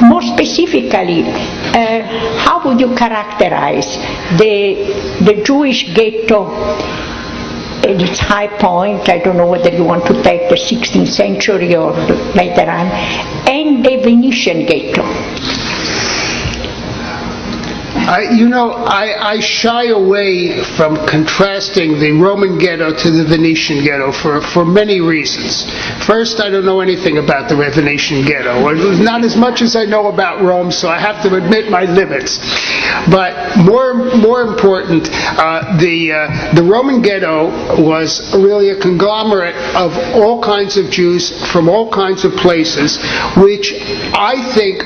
More specifically, how would you characterize the Jewish ghetto at its high point? I don't know whether you want to take the 16th century or later on, and the Venetian ghetto. I shy away from contrasting the Roman ghetto to the Venetian ghetto for many reasons. First, I don't know anything about the Venetian ghetto, not as much as I know about Rome, so I have to admit my limits. But more important, the Roman ghetto was really a conglomerate of all kinds of Jews from all kinds of places, which I think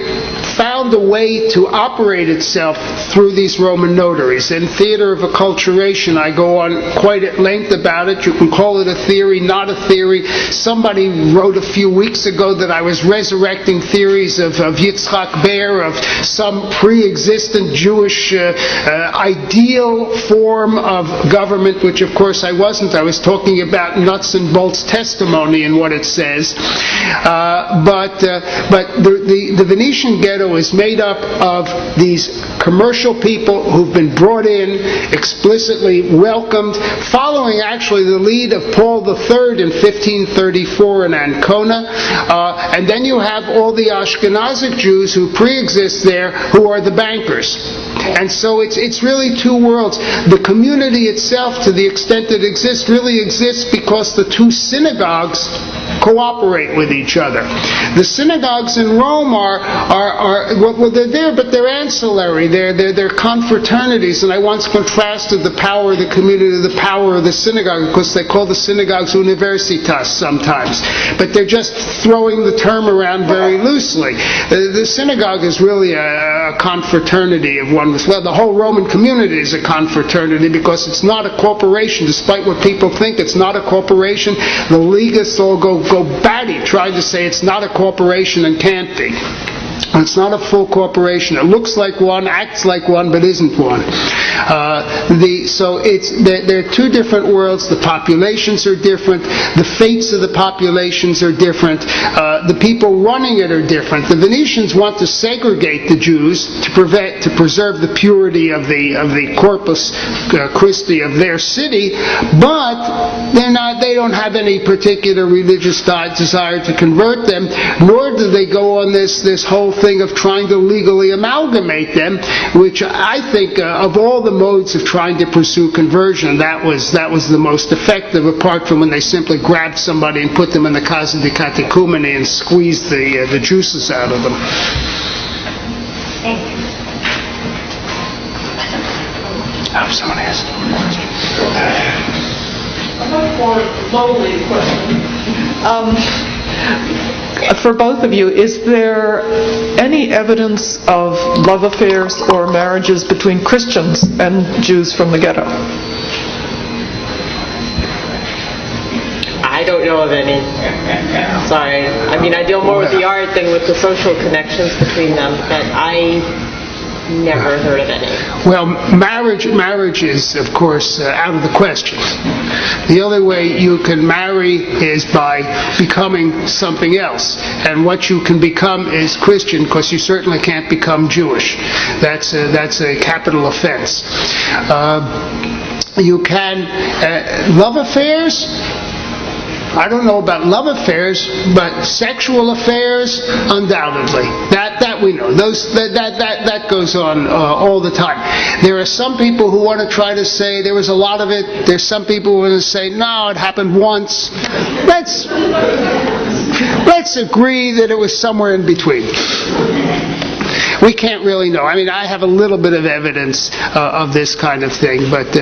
found a way to operate itself through these Roman notaries. In Theater of Acculturation, I go on quite at length about it. You can call it a theory, not a theory. Somebody wrote a few weeks ago that I was resurrecting theories of Yitzhak Bear, of some pre-existent Jewish ideal form of government, which of course I wasn't. I was talking about nuts and bolts testimony and what it says. But the Venetian ghetto is made up of these commercial people who've been brought in, explicitly welcomed, following actually the lead of Paul III in 1534 in Ancona. And then you have all the Ashkenazic Jews who pre-exist there, who are the bankers. And so it's really two worlds. The community itself, to the extent it exists, really exists because the two synagogues cooperate with each other. The synagogues in Rome are they're there, but they're ancillary. They're confraternities, and I once contrasted the power of the community to the power of the synagogue, because they call the synagogues universitas sometimes, but they're just throwing the term around very loosely. The synagogue is really a confraternity of one. Well, the whole Roman community is a confraternity because it's not a corporation. Despite what people think, it's not a corporation. The legalists all go batty trying to say it's not a corporation and can't be. It's not a full corporation. It looks like one, acts like one, but isn't one. So there are two different worlds. The populations are different. The fates of the populations are different. The people running it are different. The Venetians want to segregate the Jews to preserve the purity of the Corpus Christi of their city, but they don't have any particular religious desire to convert them, nor do they go on this whole thing of trying to legally amalgamate them, which I think of all the modes of trying to pursue conversion, that was the most effective, apart from when they simply grabbed somebody and put them in the casa di catecumeni and squeezed the juices out of them. Someone asked a much more lowly question. For both of you, is there any evidence of love affairs or marriages between Christians and Jews from the ghetto? I don't know of any. Sorry. I mean, I deal more with the art than with the social connections between them, but I never heard of any. Well, marriage is, of course, out of the question. The only way you can marry is by becoming something else. And what you can become is Christian, because you certainly can't become Jewish. That's a capital offense. You can... love affairs? I don't know about love affairs, but sexual affairs, undoubtedly. That we know. That goes on all the time. There are some people who want to try to say there was a lot of it. There's some people who want to say, no, it happened once. Let's agree that it was somewhere in between. We can't really know. I mean, I have a little bit of evidence of this kind of thing, but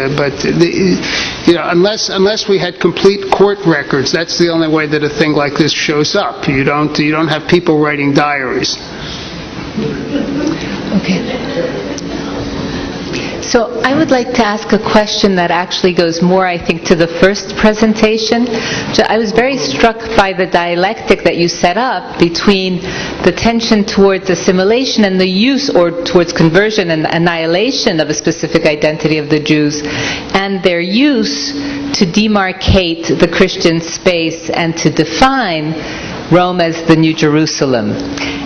unless we had complete court records, that's the only way that a thing like this shows up. You don't have people writing diaries. Okay. So I would like to ask a question that actually goes more, I think, to the first presentation. I was very struck by the dialectic that you set up between the tension towards assimilation and the use, or towards conversion and annihilation of a specific identity of the Jews, and their use to demarcate the Christian space and to define Rome as the New Jerusalem.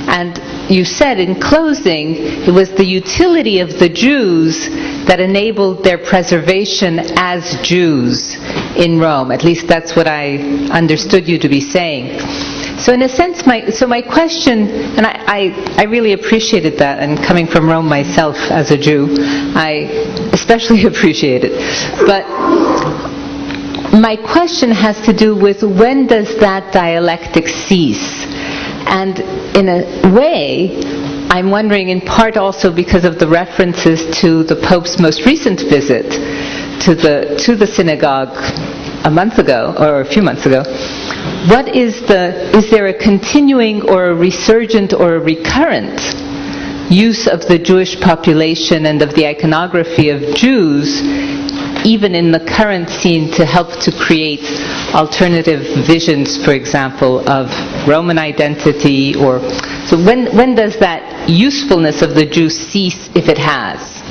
And you said in closing, it was the utility of the Jews that enabled their preservation as Jews in Rome. At least that's what I understood you to be saying. So in a sense, my question, and I really appreciated that, and coming from Rome myself as a Jew, I especially appreciate it. But my question has to do with, when does that dialectic cease? And in a way, I'm wondering, in part also because of the references to the Pope's most recent visit to the synagogue a month ago, or a few months ago, is there a continuing or a resurgent or a recurrent use of the Jewish population and of the iconography of Jews, even in the current scene, to help to create alternative visions, for example, of Roman identity? Or so when does that usefulness of the Jew cease, if it has?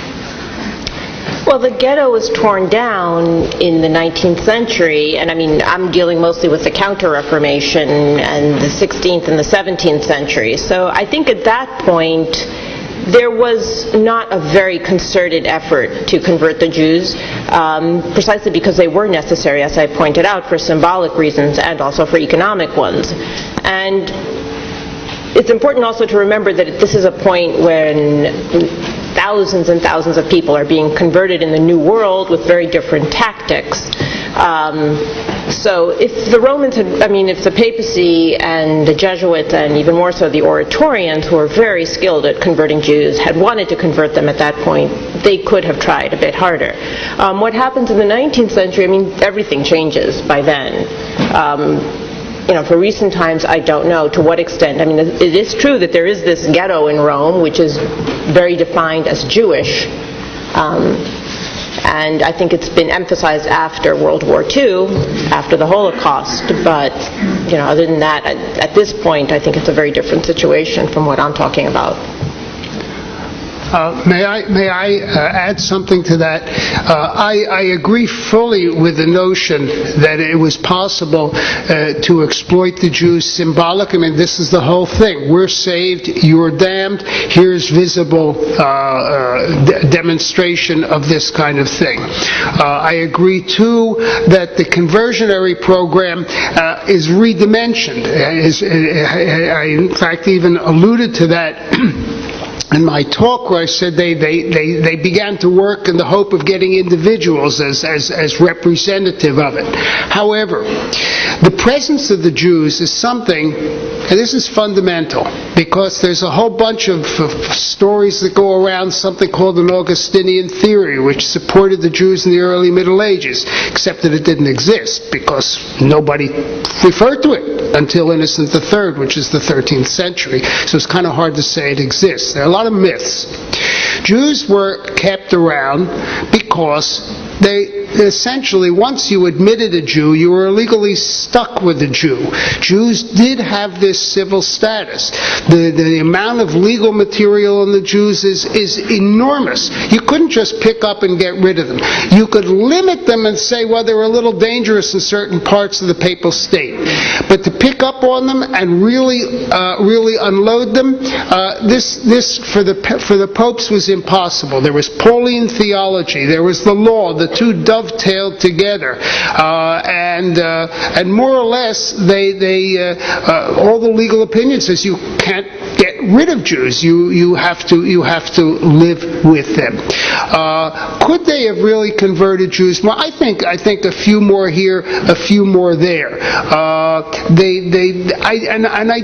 Well, the ghetto was torn down in the 19th century, and I mean, I'm dealing mostly with the Counter-Reformation and the 16th and the 17th century. So I think at that point, there was not a very concerted effort to convert the Jews, precisely because they were necessary, as I pointed out, for symbolic reasons and also for economic ones. And it's important also to remember that this is a point when thousands and thousands of people are being converted in the New World with very different tactics. So if the Romans if the papacy and the Jesuits, and even more so the Oratorians, who were very skilled at converting Jews, had wanted to convert them at that point, they could have tried a bit harder. What happens in the 19th century, everything changes by then. For recent times, I don't know to what extent. It is true that there is this ghetto in Rome, which is very defined as Jewish. And I think it's been emphasized after World War II, after the Holocaust. But, other than that, at this point, I think it's a very different situation from what I'm talking about. May I add something to that? I agree fully with the notion that it was possible to exploit the Jews symbolically. This is the whole thing. We're saved, you're damned. Here's visible demonstration of this kind of thing. I agree, too, that the conversionary program is redimensioned. I, in fact, even alluded to that in my talk, where I said they began to work in the hope of getting individuals as representative of it. However, the presence of the Jews is something, and this is fundamental, because there's a whole bunch of stories that go around something called an Augustinian theory, which supported the Jews in the early Middle Ages, except that it didn't exist because nobody referred to it. until Innocent III, which is the 13th century. So it's kind of hard to say it exists. There are a lot of myths. Jews were kept around because they essentially, once you admitted a Jew, you were legally stuck with a Jew. Jews did have this civil status. The amount of legal material on the Jews is enormous. You couldn't just pick up and get rid of them. You could limit them and say, well, they were a little dangerous in certain parts of the papal state. But to pick up on them and really unload them, this for the popes was impossible. There was Pauline theology. There was the law. The two dovetailed together, and more or less, all the legal opinion says you can't get rid of Jews. You have to live with them. Could they have really converted Jews? Well, I think a few more here, a few more there. I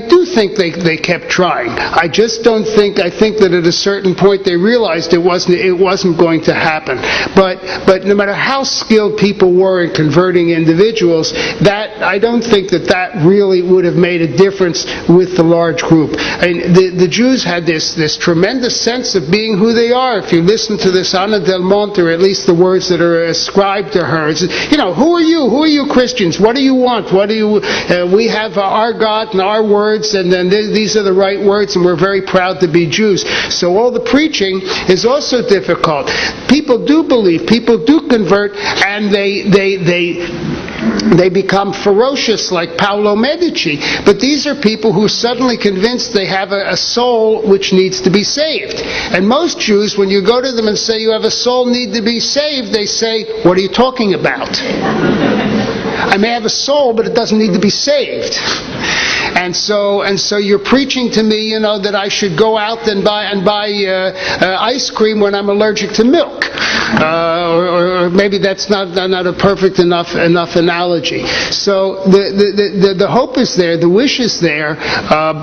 do think they kept trying. I just don't think. I think that at a certain point they realized it wasn't going to happen. But no matter how skilled people were in converting individuals, that I don't think that really would have made a difference with the large group. I mean, the Jews had this tremendous sense of being who they are. If you listen to this Ana del Monte, or at least the words that are ascribed to her, it's, who are you? Who are you Christians? What do you want? What do you? We have our God and our words, and then these are the right words, and we're very proud to be Jews. So all the preaching is also difficult. People do believe, people do convert, and they become ferocious like Paolo Medici. But these are people who are suddenly convinced they have a soul which needs to be saved. And most Jews, when you go to them and say you have a soul need to be saved, they say, what are you talking about? I may have a soul, but it doesn't need to be saved. And so you're preaching to me, that I should go out and buy ice cream when I'm allergic to milk, or maybe that's not a perfect enough analogy. So the hope is there, the wish is there,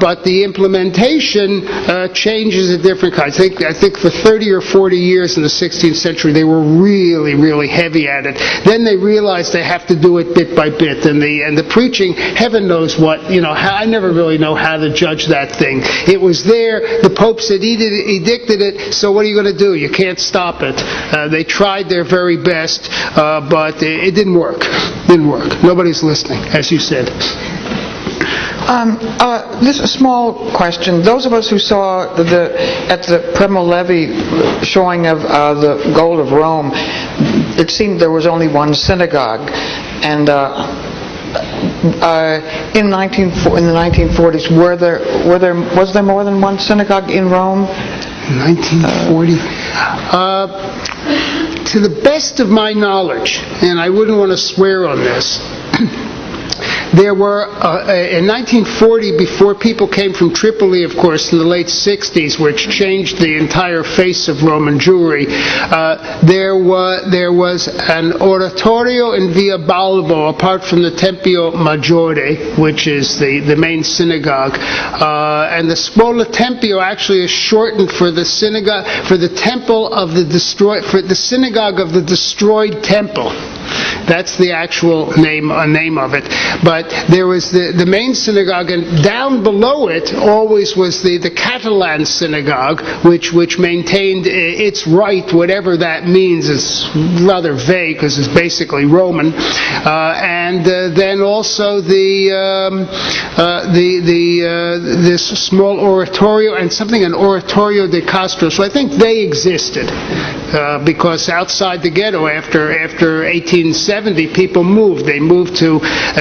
but the implementation changes at different kinds. I think for 30 or 40 years in the 16th century they were really, really heavy at it. Then they realized they have to do it bit by bit, and the preaching, heaven knows what, I never really know how to judge that thing. It was there, the popes had edicted it, so what are you going to do? You can't stop it. They tried their very best, but it didn't work. Nobody's listening, as you said. This is a small question. Those of us who saw at the Primo Levi showing of the Gold of Rome, it seemed there was only one synagogue, and in the 1940s, was there more than one synagogue in Rome? 1940. To the best of my knowledge, and I wouldn't want to swear on this, there were, in 1940, before people came from Tripoli, of course, in the late 60s, which changed the entire face of Roman Jewry, there was an oratorio in Via Balbo, apart from the Tempio Maggiore, which is the main synagogue, and the Spola Tempio actually is shortened for the synagogue, for the temple of the destroyed, for the synagogue of the destroyed temple. That's the actual name of it. But there was the main synagogue, and down below it always was the Catalan synagogue, which maintained its right, whatever that means. It's rather vague because it's basically Roman. And then also this small oratorio and an oratorio de Castro. So I think they existed because outside the ghetto after 1870, people moved. They moved to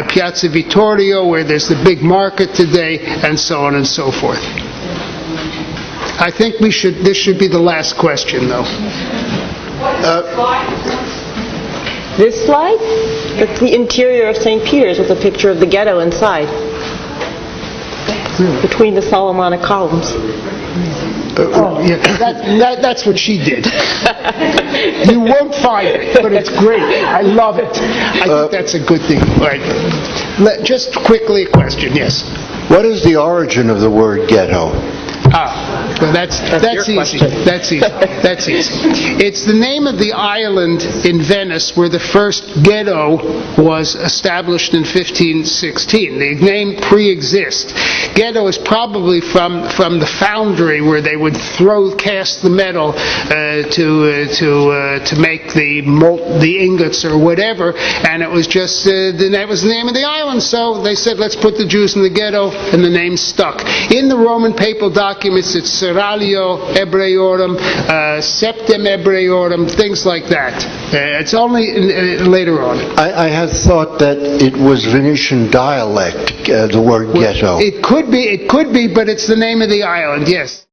Piazza Vittorio, where there's the big market today, and so on and so forth. I think this should be the last question, though. This slide? That's the interior of St. Peter's with a picture of the ghetto inside, between the Solomonic columns. Yeah, that's what she did. You won't find it, but it's great. I love it. I think that's a good thing. Right. Just quickly a question, yes. What is the origin of the word ghetto? Well, that's your easy. question. That's easy. That's easy. It's the name of the island in Venice where the first ghetto was established in 1516. The name pre-exists. Ghetto is probably from the foundry where they would cast the metal to make the ingots or whatever, and it was just that was the name of the island. So they said, let's put the Jews in the ghetto, and the name stuck. In the Roman papal documents, it's Seralio Hebreorum, Septem Hebreorum, things like that. It's only later on. I had thought that it was Venetian dialect, the word ghetto. It could be, but it's the name of the island, yes.